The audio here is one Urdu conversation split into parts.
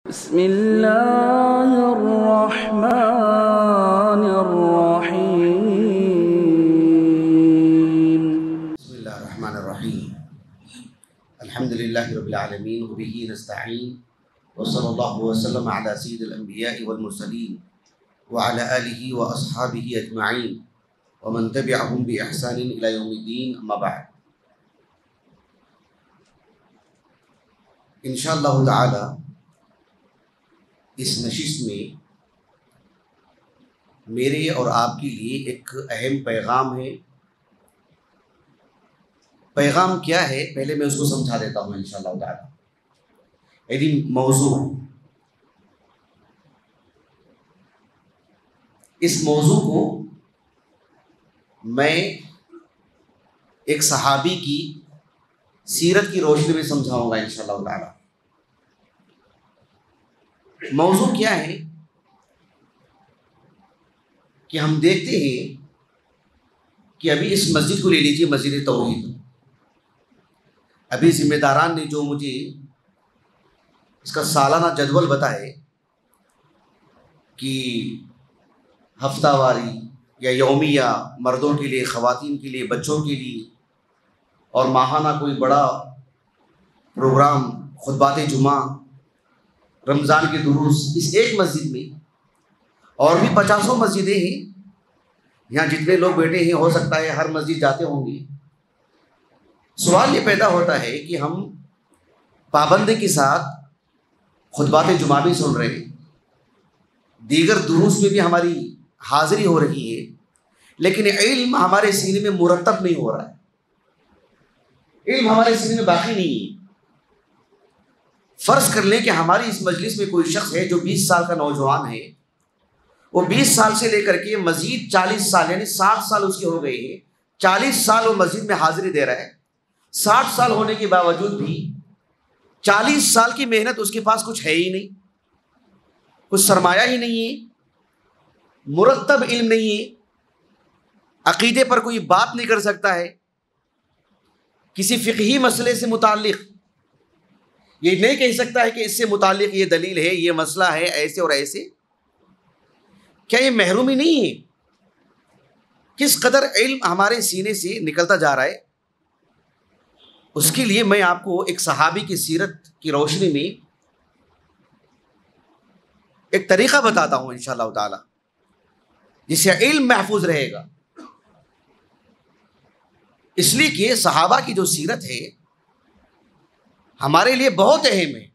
بسم اللہ الرحمن الرحیم بسم اللہ الرحمن الرحیم الحمد للہ رب العالمین وبہ نستعین وصلی اللہ وسلم علی سید الانبیاء والمرسلین وعلی آلہ واصحابہ اجمعین ومن تبعہم بإحسان الی یوم الدین اما بعد۔ انشاءاللہ تعالی اس نشست میں میرے اور آپ کے لیے ایک اہم پیغام ہے۔ پیغام کیا ہے پہلے میں اس کو سمجھا دیتا ہوں انشاءاللہ تعالی۔ یعنی موضوع، اس موضوع کو میں ایک صحابی کی سیرت کی روشنی میں سمجھاؤں گا انشاءاللہ تعالی۔ موضوع کیا ہے کہ ہم دیکھتے ہیں کہ ابھی اس مسجد کو لے لیجیے، مسجد توحید، ابھی ذمہ داران نے جو مجھے اس کا سالانہ جدول بتائے کہ ہفتہ واری یا یومیہ مردوں کے لیے، خواتین کے لیے، بچوں کے لیے، اور ماہانہ کوئی بڑا پروگرام، خطبات جمعہ، رمضان کے دروس، اس ایک مسجد میں، اور بھی 50 مسجدیں ہیں یہاں جتنے لوگ بیٹھے ہیں، ہو سکتا ہے ہر مسجد جاتے ہوں گے۔ سوال یہ پیدا ہوتا ہے کہ ہم پابندی کے ساتھ خطبات جمعہ بھی سن رہے ہیں، دیگر دروس میں بھی ہماری حاضری ہو رہی ہے، لیکن علم ہمارے سینے میں مرتب نہیں ہو رہا ہے، علم ہمارے سینے میں باقی نہیں ہے۔ فرض کر لیں کہ ہماری اس مجلس میں کوئی شخص ہے جو 20 سال کا نوجوان ہے، وہ 20 سال سے لے کر کے مزید 40 سال یعنی 60 سال اس کے ہو گئے ہیں، 40 سال وہ مسجد میں حاضری دے رہا ہے، 60 سال ہونے کے باوجود بھی 40 سال کی محنت اس کے پاس کچھ ہے ہی نہیں، کچھ سرمایہ ہی نہیں ہے، مرتب علم نہیں ہے، عقیدے پر کوئی بات نہیں کر سکتا ہے، کسی فقہی مسئلے سے متعلق یہ نہیں کہہ سکتا ہے کہ اس سے متعلق یہ دلیل ہے، یہ مسئلہ ہے، ایسے اور ایسے۔ کیا یہ محرومی نہیں ہے؟ کس قدر علم ہمارے سینے سے نکلتا جا رہا ہے؟ اس کے لیے میں آپ کو ایک صحابی کی سیرت کی روشنی میں ایک طریقہ بتاتا ہوں انشاءاللہ تعالی، جس سے علم محفوظ رہے گا۔ اس لیے کہ صحابہ کی جو سیرت ہے ہمارے لیے بہت اہم ہے۔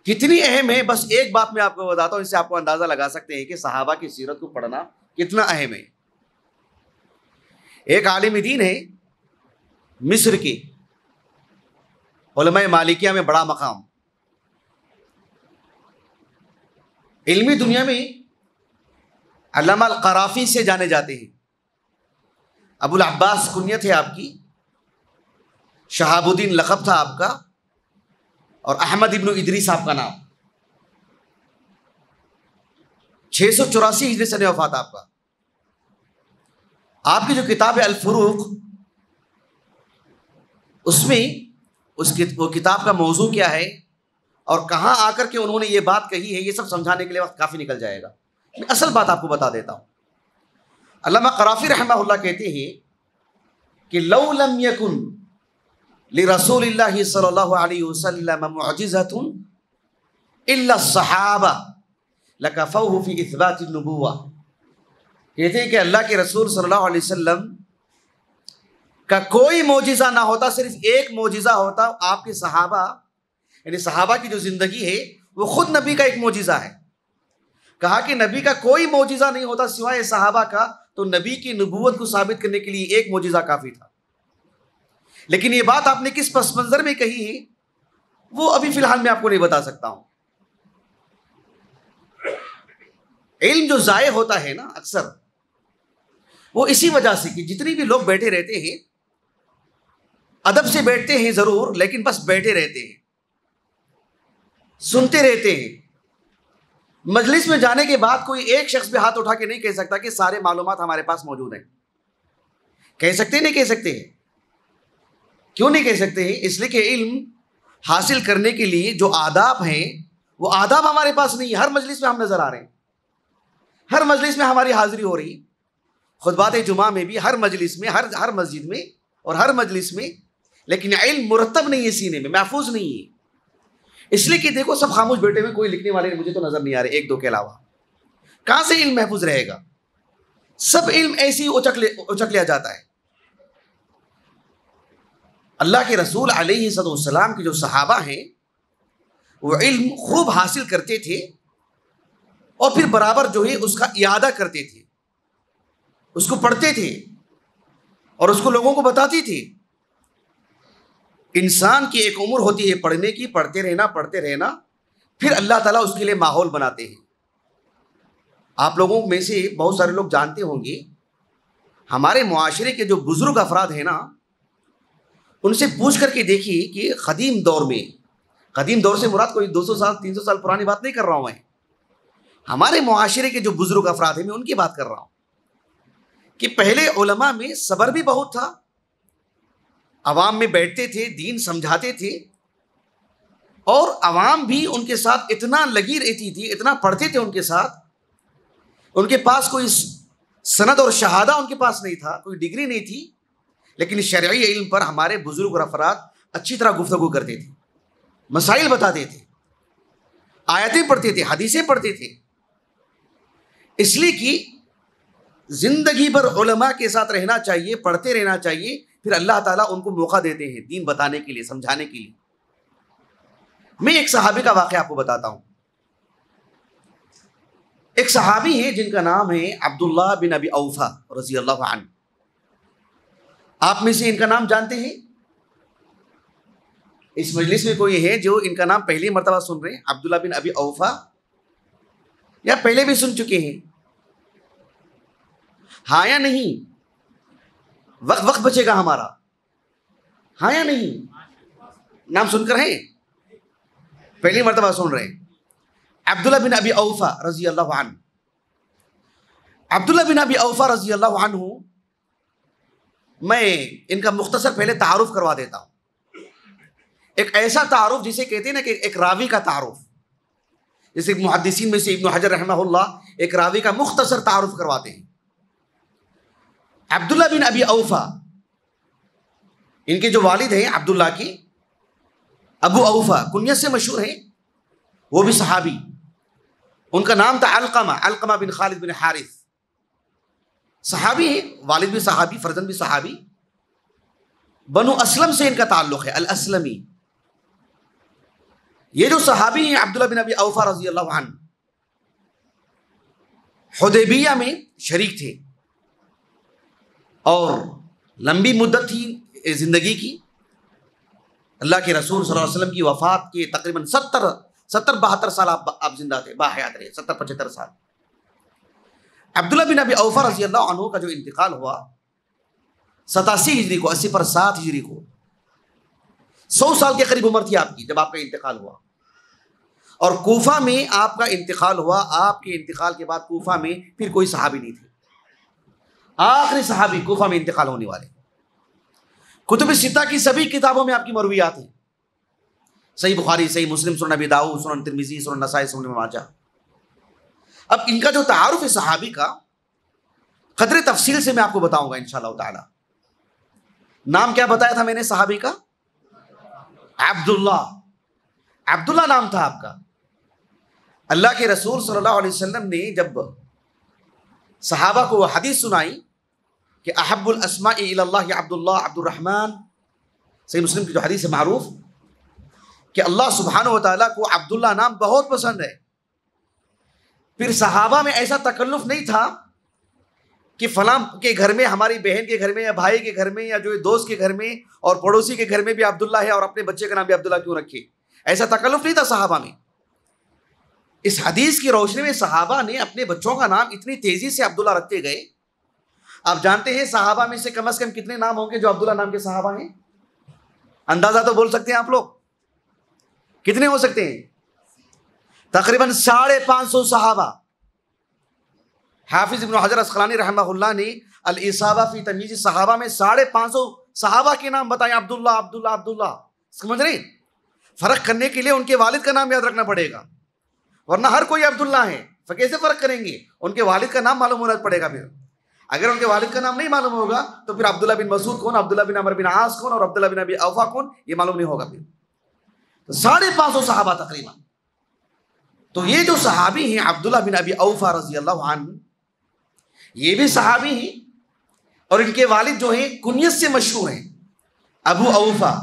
کتنی اہم ہے، بس ایک بات میں آپ کو بتاتا ہوں، اس سے آپ کو اندازہ لگا سکتے ہیں کہ صحابہ کی سیرت کو پڑھنا کتنا اہم ہے۔ ایک عالم دین ہے مصر کے، علماء مالکیہ میں بڑا مقام، علمی دنیا میں علامہ القرافی سے جانے جاتے ہیں۔ ابو العباس کنیت ہے آپ کی، شہاب الدین لقب تھا آپ کا، اور احمد ابن ادریس آپ کا نام۔ 684 ہجری سن وفات آپ کا۔ آپ کی جو کتاب ہے الفروق، اس میں وہ کتاب کا موضوع کیا ہے اور کہاں آ کر کے انہوں نے یہ بات کہی ہے، یہ سب سمجھانے کے لیے وقت کافی نکل جائے گا۔ میں اصل بات آپ کو بتا دیتا ہوں۔ علامہ قرافی رحمہ اللہ کہتے ہیں کہ لو لم یکن لرسول اللہ صلی اللہ علیہ وسلم معجزۃ الا الصحابہ لکفوہ فی اثبات النبوہ۔ کہتے ہیں کہ اللہ کے رسول صلی اللہ علیہ وسلم کا کوئی معجزہ نہ ہوتا، صرف ایک معجزہ ہوتا، آپ کے صحابہ، یعنی صحابہ کی جو زندگی ہے وہ خود نبی کا ایک معجزہ ہے۔ کہا کہ نبی کا کوئی معجزہ نہیں ہوتا سوائے صحابہ کا، تو نبی کی نبوت کو ثابت کرنے کے لیے ایک معجزہ کافی تھا۔ لیکن یہ بات آپ نے کس پس منظر میں کہی ہے وہ ابھی فی الحال میں آپ کو نہیں بتا سکتا ہوں۔ علم جو ضائع ہوتا ہے نا اکثر، وہ اسی وجہ سے کہ جتنی بھی لوگ بیٹھے رہتے ہیں، ادب سے بیٹھتے ہیں ضرور، لیکن بس بیٹھے رہتے ہیں، سنتے رہتے ہیں۔ مجلس میں جانے کے بعد کوئی ایک شخص بھی ہاتھ اٹھا کے نہیں کہہ سکتا کہ سارے معلومات ہمارے پاس موجود ہیں۔ کہہ سکتے نہیں کہہ سکتے ہیں؟ کیوں نہیں کہہ سکتے ہیں؟ اس لیے کہ علم حاصل کرنے کے لیے جو آداب ہیں وہ آداب ہمارے پاس نہیں ہے. ہر مجلس میں ہم نظر آ رہے ہیں, ہر مجلس میں ہماری حاضری ہو رہی, خطبات جمعہ میں بھی, ہر مجلس میں, ہر مسجد میں اور ہر مجلس میں, لیکن علم مرتب نہیں ہے سینے میں, محفوظ نہیں ہے. اس لیے کہ دیکھو سب خاموش بیٹھے ہوئے, کوئی لکھنے والے مجھے تو نظر نہیں آ رہے, ایک دو کے علاوہ. کہاں سے علم محفوظ رہے گا؟ سب علم ایسے ہی اچک لیا جاتا ہے. اللہ کے رسول علیہ السلام کے جو صحابہ ہیں وہ علم خوب حاصل کرتے تھے اور پھر برابر جو ہے اس کا اعادہ کرتے تھے, اس کو پڑھتے تھے اور اس کو لوگوں کو بتاتے تھے. انسان کی ایک عمر ہوتی ہے پڑھنے کی, پڑھتے رہنا, پھر اللہ تعالیٰ اس کے لیے ماحول بناتے ہیں. آپ لوگوں میں سے بہت سارے لوگ جانتے ہوں گے, ہمارے معاشرے کے جو بزرگ افراد ہیں نا, ان سے پوچھ کر کے دیکھیے کہ قدیم دور سے مراد کوئی 200 سال 300 سال پرانی بات نہیں کر رہا ہوں میں. ہمارے معاشرے کے جو بزرگ افراد ہیں میں ان کی بات کر رہا ہوں کہ پہلے علماء میں صبر بھی بہت تھا, عوام میں بیٹھتے تھے, دین سمجھاتے تھے, اور عوام بھی ان کے ساتھ اتنا لگی رہتی تھی, اتنا پڑھتے تھے ان کے ساتھ. ان کے پاس کوئی سند اور شہادہ ان کے پاس نہیں تھا, کوئی ڈگری نہیں تھی, لیکن شرعی علم پر ہمارے بزرگ اور افراد اچھی طرح گفتگو کرتے تھے, مسائل بتاتے تھے, آیتیں پڑھتے تھے, حدیثیں پڑھتے تھے. اس لیے کہ زندگی بھر علماء کے ساتھ رہنا چاہیے, پڑھتے رہنا چاہیے, پھر اللہ تعالیٰ ان کو موقع دیتے ہیں دین بتانے کے لیے, سمجھانے کے لیے. میں ایک صحابی کا واقعہ آپ کو بتاتا ہوں. ایک صحابی ہے جن کا نام ہے عبداللہ بن ابی اوفا رضی اللہ عنہ. آپ میں سے ان کا نام جانتے ہیں؟ اس مجلس میں کوئی ہے جو ان کا نام پہلی مرتبہ سن رہے ہیں؟ عبداللہ بن ابی اوفا, یا پہلے بھی سن چکے ہیں؟ ہاں یا نہیں؟ وقت بچے گا ہمارا, ہاں یا نہیں؟ نام سن کر ہیں, پہلی مرتبہ سن رہے ہیں. عبداللہ بن ابی اوفا رضی اللہ عنہ. عبداللہ بن ابی اوفا رضی اللہ عنہ, میں ان کا مختصر پہلے تعارف کروا دیتا ہوں. ایک ایسا تعارف جسے کہتے ہیں نا کہ ایک راوی کا تعارف, جیسے محدثین میں سے ابن حجر رحمہ اللہ ایک راوی کا مختصر تعارف کرواتے ہیں. عبداللہ بن ابی اوفا, ان کے جو والد ہیں عبداللہ کی, ابو اوفا کنیت سے مشہور ہیں, وہ بھی صحابی. ان کا نام تھا علقمہ بن خالد بن حارث. صحابی ہیں, والد بھی صحابی, فرزند بھی صحابی. بنو اسلم سے ان کا تعلق ہے, الاسلمی. یہ جو صحابی ہیں عبداللہ بن ابی اوفا رضی اللہ عنہ, حدیبیہ میں شریک تھے, اور لمبی مدت تھی زندگی کی. اللہ کے رسول صلی اللہ علیہ وسلم کی وفات کے تقریباً 70-72 سال آپ زندہ تھے, باحیات رہے, 70-75 سال. عبداللہ بن ابی اوفا رضی اللہ عنہ کا جو انتقال ہوا 87 ہجری کو, 80 پر 7 ہجری کو, 100 سال کے قریب عمر تھی آپ کی جب آپ کا انتقال ہوا. اور کوفہ میں آپ کا انتقال ہوا. آپ کے انتقال کے بعد کوفہ میں پھر کوئی صحابی نہیں تھے, آخری صحابی کوفہ میں انتقال ہونے والے. کتب ستہ کی سبھی کتابوں میں آپ کی مرویات ہیں, صحیح بخاری, صحیح مسلم, سنن ابی داؤد, سنن ترمذی, سنن نسائی, سنن ابن ماجہ. اب ان کا جو تعارف ہے صحابی کا, قدر تفصیل سے میں آپ کو بتاؤں گا انشاءاللہ تعالی. نام کیا بتایا تھا میں نے صحابی کا؟ عبداللہ نام تھا آپ کا. اللہ کے رسول صلی اللہ علیہ وسلم نے جب صحابہ کو وہ حدیث سنائی کہ احب الاسماء الی اللہ عبداللہ عبد الرحمن, صحیح مسلم کی جو حدیث ہے معروف, کہ اللہ سبحانہ و تعالیٰ کو عبداللہ نام بہت پسند ہے. پھر صحابہ میں ایسا تکلف نہیں تھا کہ فلاں کے گھر میں, ہماری بہن کے گھر میں, یا بھائی کے گھر میں, یا جو دوست کے گھر میں اور پڑوسی کے گھر میں بھی عبداللہ ہے اور اپنے بچے کا نام بھی عبداللہ کیوں رکھے. ایسا تکلف نہیں تھا صحابہ میں. اس حدیث کی روشنی میں صحابہ نے اپنے بچوں کا نام اتنی تیزی سے عبداللہ رکھتے گئے. آپ جانتے ہیں صحابہ میں سے کم از کم کتنے نام ہوں گے جو عبداللہ نام کے صحابہ ہیں؟ اندازہ تو بول سکتے ہیں آپ لوگ, کتنے ہو سکتے ہیں؟ تقریباً 550 صحابہ. حافظ ابن حجر اسقلانی رحمہ اللہ نے الاصابہ فی تمییز الصحابہ میں 550 صحابہ کے نام بتائے, عبداللہ عبداللہ عبداللہ. سمجھ رہے ہیں؟ فرق کرنے کے لیے ان کے والد کا نام یاد رکھنا پڑے گا، ورنہ ہر کوئی عبداللہ ہے، کیسے فرق کریں گے؟ ان کے والد کا نام معلوم ہونا پڑے گا۔ پھر اگر ان کے والد کا نام نہیں معلوم ہوگا تو پھر عبداللہ بن مسعود کون، عبداللہ بن عمر بن عاص کون، اور عبداللہ بن ابی اوفا کون، یہ معلوم نہیں ہوگا۔ پھر 550 صحابہ تقریباً۔ تو یہ جو صحابی ہیں عبداللہ بن ابی اوفا رضی اللہ عنہ، یہ بھی صحابی ہیں، اور ان کے والد جو ہیں کنیت سے مشہور ہیں، ابو اوفا۔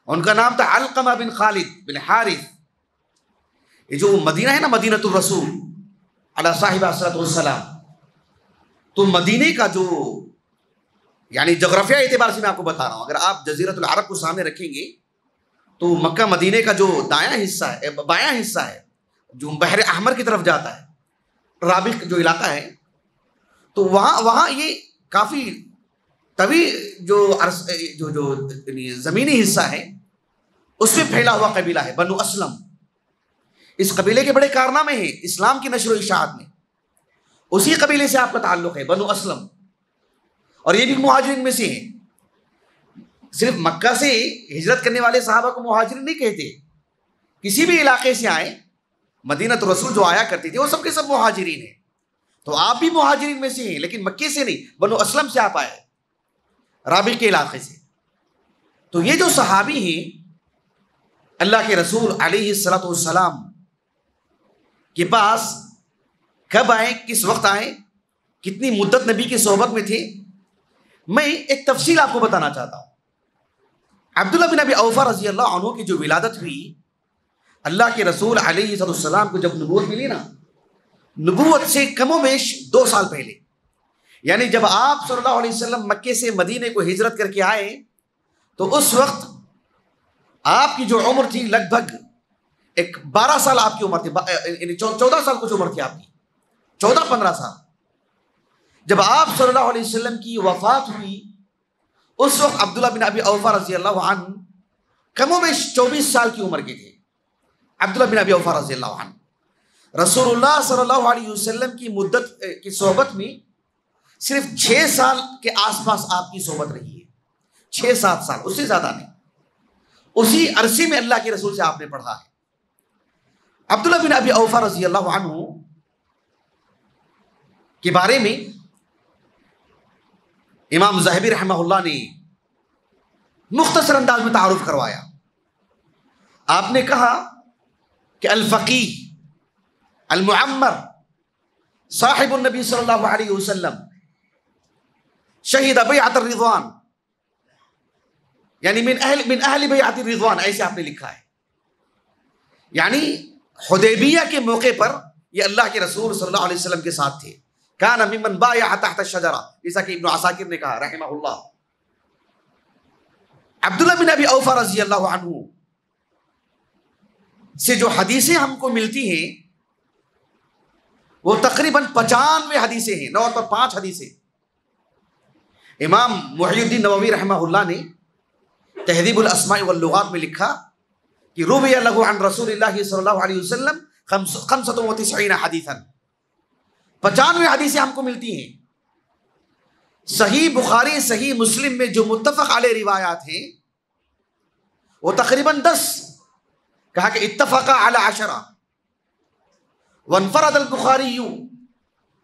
ان کا نام تھا علقمہ بن خالد بن حارث۔ یہ جو مدینہ ہے نا، مدینہ الرسول علی صاحب الصلاۃ والسلام، تو مدینے کا جو یعنی جغرافیہ اعتبار سے میں آپ کو بتا رہا ہوں، اگر آپ جزیرۃ العرب کو سامنے رکھیں گے تو مکہ مدینے کا جو دایاں حصہ ہے، بایاں حصہ ہے، جو بحر احمر کی طرف جاتا ہے، رابغ جو علاقہ ہے، تو وہاں یہ کافی طویل جو زمینی حصہ ہے اس میں پھیلا ہوا قبیلہ ہے بنو اسلم۔ اس قبیلے کے بڑے کارنامے ہیں اسلام کی نشر و اشاعت میں، اسی قبیلے سے آپ کا تعلق ہے، بنو اسلم، اور یہ بھی مہاجرین میں سے ہیں۔ صرف مکہ سے ہجرت کرنے والے صحابہ کو مہاجرین نہیں کہتے، کسی بھی علاقے سے آئے، مدینہ الرسول جو آیا کرتی تھی وہ سب کے سب مہاجرین ہیں۔ تو آپ بھی مہاجرین میں سے ہیں، لیکن مکے سے نہیں، بنو اسلم سے آپ آئے، رابغ کے علاقے سے۔ تو یہ جو صحابی ہیں اللہ کے رسول علیہ الصلوۃ والسلام کے پاس کب آئے، کس وقت آئے، کتنی مدت نبی کی صحبت میں تھے، میں ایک تفصیل آپ کو بتانا چاہتا ہوں۔ عبداللہ بن ابی اوفا رضی اللہ عنہ کی جو ولادت ہوئی، اللہ کے رسول علیہ السلام کو جب نبوت ملی نا، نبوت سے کم و بیش 2 سال پہلے، یعنی جب آپ صلی اللہ علیہ وسلم مکے سے مدینے کو ہجرت کر کے آئے تو اس وقت آپ کی جو عمر تھی لگ بھگ 12 سال آپ کی عمر تھی، یعنی 14 سال کچھ عمر تھی آپ کی، 14-15 سال۔ جب آپ صلی اللہ علیہ وسلم کی وفات ہوئی اس وقت عبداللہ بن ابی اوفا رضی اللہ عنہ کم و بیش 24 سال کی عمر کے تھے۔ عبداللہ بن ابی اوفا رضی اللہ عنہ رسول اللہ صلی اللہ علیہ وسلم کی مدت کی صحبت میں صرف 6 سال کے آس پاس آپ کی صحبت رہی ہے، 6-7 سال، اس سے زیادہ نہیں۔ اسی عرصے میں اللہ کے رسول سے آپ نے پڑھا ہے۔ عبداللہ بن ابی اوفا رضی اللہ عنہ کے بارے میں امام ذہبی رحمہ اللہ نے مختصر انداز میں تعارف کروایا۔ آپ نے کہا کہ الفقیہ المعمر صاحب النبی صلی اللہ علیہ وسلم شہید بیعت الرضوان، یعنی من اہل بیعت الرضوان، ایسے آپ نے لکھا ہے۔ یعنی حدیبیہ کے موقع پر یہ اللہ کے رسول صلی اللہ علیہ وسلم کے ساتھ تھے۔ کان ممن بایع تحت الشجرہ، جیسا کہ ابن عساکر نے کہا رحمہ اللہ۔ عبداللہ بن ابی اوفا رضی اللہ عنہ سے جو حدیثیں ہم کو ملتی ہیں وہ تقریباً 95 حدیثیں ہیں، 9 پر 5 حدیثیں۔ امام محی الدین نووی رحمہ اللہ نے تہذیب الاسماء واللغات میں لکھا کہ روی لہ عن رسول اللہ صلی اللہ علیہ وسلم 95 حدیثا، 95 حدیثیں ہم کو ملتی ہیں۔ صحیح بخاری صحیح مسلم میں جو متفق علیہ روایات ہیں وہ تقریباً 10، کہا کہ اتفق علی 10، وانفرد البخاری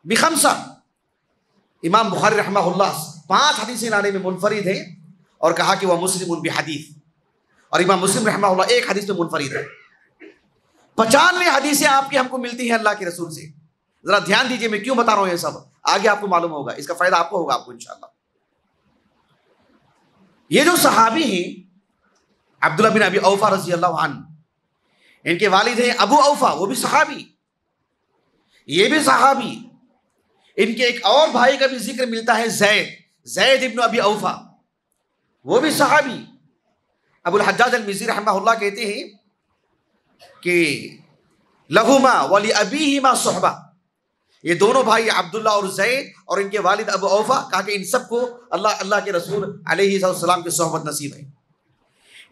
ب5۔ امام بخاری رحمہ اللہ 5 حدیثیں لانے میں منفرد ہیں، اور کہا کہ وہ مسلم بحدیث، اور امام مسلم رحمہ اللہ 1 حدیث میں منفرد ہے۔ 95 حدیثیں آپ کی ہم کو ملتی ہیں اللہ کے رسول سے۔ ذرا دھیان دیجئے، میں کیوں بتا رہا ہوں یہ سب، آگے آپ کو معلوم ہوگا، اس کا فائدہ آپ کو ہوگا، آپ کو انشاءاللہ۔ یہ جو صحابی ہیں عبداللہ بن ابی اوفا رضی اللہ عنہ، ان کے والد ہیں ابو اوفا، وہ بھی صحابی، یہ بھی صحابی۔ ان کے ایک اور بھائی کا بھی ذکر ملتا ہے، زید ابن ابی اوفا، وہ بھی صحابی۔ ابو الحجاج المزی رحمہ اللہ کہتے ہیں کہ لہما ولابیہما صحبہ، یہ دونوں بھائی عبداللہ اور زید اور ان کے والد ابو اوفا، کہا کہ ان سب کو اللہ کے رسول علیہ السلام کی صحبت نصیب ہے۔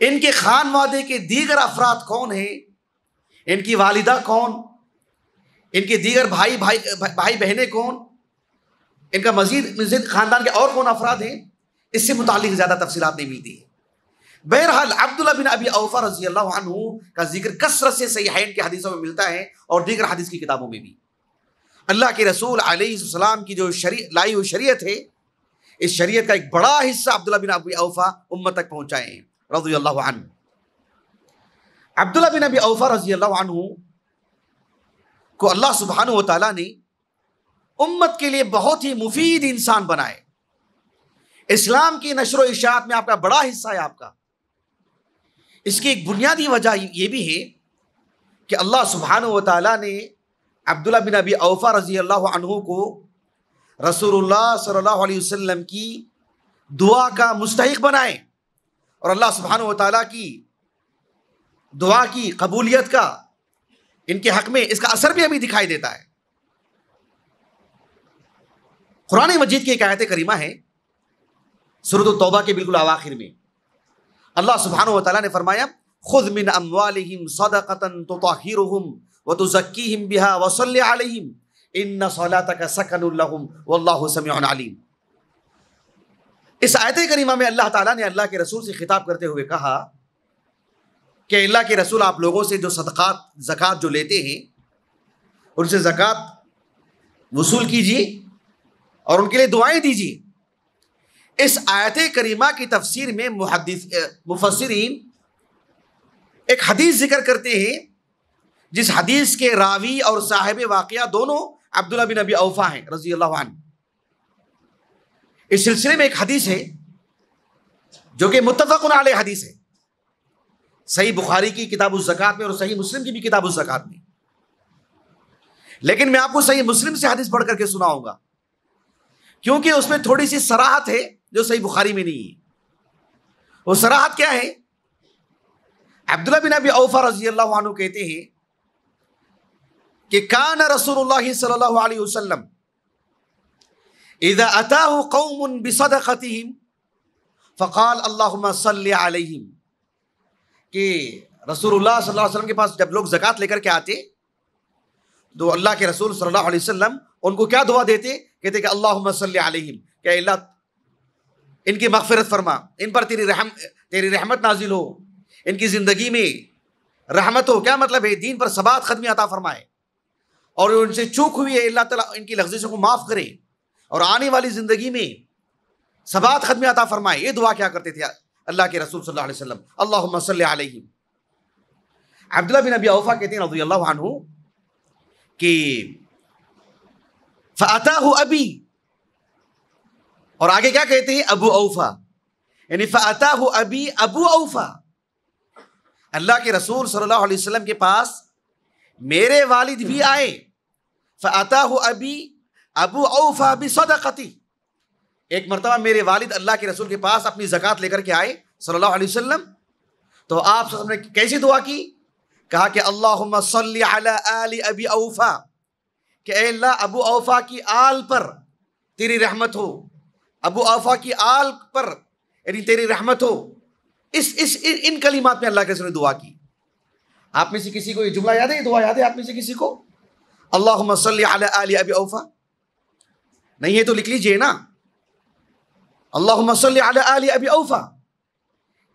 ان کے خانوادے کے دیگر افراد کون ہیں، ان کی والدہ کون، ان کے دیگر بھائی بہنیں کون، ان کا مزید خاندان کے اور کون افراد ہیں، اس سے متعلق زیادہ تفصیلات نہیں ملتی ہے۔ بہرحال عبداللہ بن ابی اوفا رضی اللہ عنہ کا ذکر کثرت سے صحیحین کی حدیثوں میں ملتا ہے اور دیگر حدیث کی کتابوں میں بھی۔ اللہ کے رسول علیہ السلام کی جو لائی ہوئی شریعت ہے، اس شریعت کا ایک بڑا حصہ عبداللہ بن ابی اوفا امت تک پہنچائے ہیں رضی اللہ عنہ۔ عبداللہ بن ابی اوفا رضی اللہ عنہ کو اللہ سبحانہ و تعالیٰ نے امت کے لیے بہت ہی مفید انسان بنائے۔ اسلام کی نشر و اشاعت میں آپ کا بڑا حصہ ہے آپ کا۔ اس کی ایک بنیادی وجہ یہ بھی ہے کہ اللہ سبحانہ و تعالیٰ نے عبداللہ بن ابی اوفا رضی اللہ عنہ کو رسول اللہ صلی اللہ علیہ وسلم کی دعا کا مستحق بنائے، اور اللہ سبحانہ و تعالیٰ کی دعا کی قبولیت کا ان کے حق میں اس کا اثر بھی ہمیں دکھائی دیتا ہے۔ قرآن مجید کی ایک آیت کریمہ ہے سورۃ التوبہ کے بالکل اواخر میں، اللہ سبحانہ و تعالیٰ نے فرمایا خذ من اموالہم صدقۃ تطہرہم وتزکیہم بہا وصلی علیہم ان صلاتک سکن لہم واللہ سمیع علیم۔ اس آیت کریمہ میں اللہ تعالیٰ نے اللہ کے رسول سے خطاب کرتے ہوئے کہا کہ اللہ کے رسول آپ لوگوں سے جو صدقات زکوٰۃ جو لیتے ہیں ان سے زکوٰۃ وصول کیجیے اور ان کے لیے دعائیں دیجیے۔ اس آیت کریمہ کی تفسیر میں مفسرین ایک حدیث ذکر کرتے ہیں جس حدیث کے راوی اور صاحب واقعہ دونوں عبداللہ بن ابی اوفا ہیں رضی اللہ عنہ۔ اس سلسلے میں ایک حدیث ہے جو کہ متفق علیہ حدیث ہے، صحیح بخاری کی کتاب الزکوٰۃ میں اور صحیح مسلم کی بھی کتاب الزکوٰۃ میں، لیکن میں آپ کو صحیح مسلم سے حدیث پڑھ کر کے سناؤں گا کیونکہ اس میں تھوڑی سی صراحت ہے جو صحیح بخاری میں نہیں ہے۔ وہ صراحت کیا ہے؟ عبداللہ بن ابی اوفا رضی اللہ عنہ کہتے ہیں کہ کان رسول اللہ صلی اللہ علیہ وسلم اذا اتاه قوم بصدقتهم فقال اللهم صل علیہم، کہ رسول اللہ صلی اللہ علیہ وسلم کے پاس جب لوگ زکوٰۃ لے کر کے آتے تو اللہ کے رسول صلی اللہ علیہ وسلم ان کو کیا دعا دیتے؟ کہتے کہ اللہم صلی علیہم، کہ اللہ ان کی مغفرت فرما، ان پر تیری رحمت نازل ہو، ان کی زندگی میں رحمت ہو۔ کیا مطلب ہے؟ دین پر ثبات قدمی عطا فرمائے، اور ان سے چوک ہوئی ہے اللہ تعالیٰ ان کی لغزشوں کو معاف کرے اور آنے والی زندگی میں ثبات قدمی عطا فرمائے۔ یہ دعا کیا کرتے تھے اللہ کے رسول صلی اللہ علیہ وسلم؟ اللہم صلی علیہم۔ عبداللہ بن ابی اوفا کہتے ہیں رضی اللہ عنہ کہ فَأَتَاهُ أَبِي، اور آگے کیا کہتے ہیں؟ ابو اوفا، یعنی فَأَتَاهُ أَبِي ابو اوفا، اللہ کے رسول صلی اللہ علیہ وسلم کے پاس میرے والد بھی آئے۔ فَأَتَاهُ أَبِي ابو اوفا بِصَدَقَتِهِ، ایک مرتبہ میرے والد اللہ کے رسول کے پاس اپنی زکوٰۃ لے کر کے آئے صلی اللہ علیہ وسلم، تو آپ صلی اللہ علیہ وسلم نے کیسی دعا کی؟ کہا کہ اللہم صلی علی آل ابی اوفا، کہ اے اللہ ابو اوفا کی آل پر تیری رحمت ہو، ابو اوفا کی آل پر یعنی تیری رحمت ہو۔ ان کلمات میں اللہ کے رسول نے دعا کی۔ آپ میں سے کسی کو یہ جملہ یاد ہے، یہ دعا یاد ہے آپ میں سے کسی کو؟ اللہم صلی علی آل ابی اوفا؟ نہیں ہے تو لکھ لیجئے نا، اللہم صلی علی آل ابی اوفا۔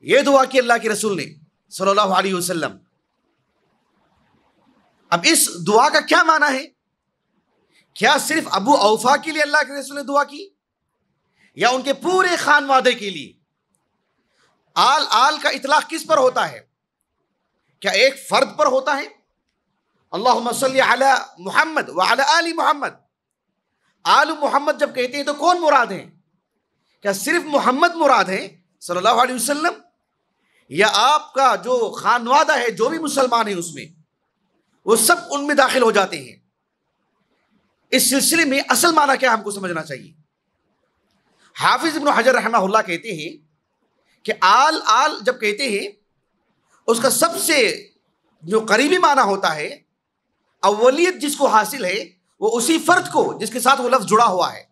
یہ دعا کی اللہ کے رسول نے صلی اللہ علیہ وسلم۔ اب اس دعا کا کیا معنی ہے؟ کیا صرف ابو اوفا کے لیے اللہ کے رسول نے دعا کی، یا ان کے پورے خانوادے کے لیے؟ آل کا اطلاق کس پر ہوتا ہے؟ کیا ایک فرد پر ہوتا ہے؟ اللہم صلی علی محمد وعلی آل محمد، آل محمد جب کہتے ہیں تو کون مراد ہیں؟ کیا صرف محمد مراد ہیں صلی اللہ علیہ وسلم، یا آپ کا جو خانوادہ ہے جو بھی مسلمان ہیں اس میں وہ سب ان میں داخل ہو جاتے ہیں؟ اس سلسلے میں اصل معنی کیا ہم کو سمجھنا چاہیے۔ حافظ ابن حجر رحمہ اللہ کہتے ہیں کہ آل جب کہتے ہیں اس کا سب سے جو قریبی معنی ہوتا ہے، اولیت جس کو حاصل ہے وہ اسی فرد کو جس کے ساتھ وہ لفظ جڑا ہوا ہے۔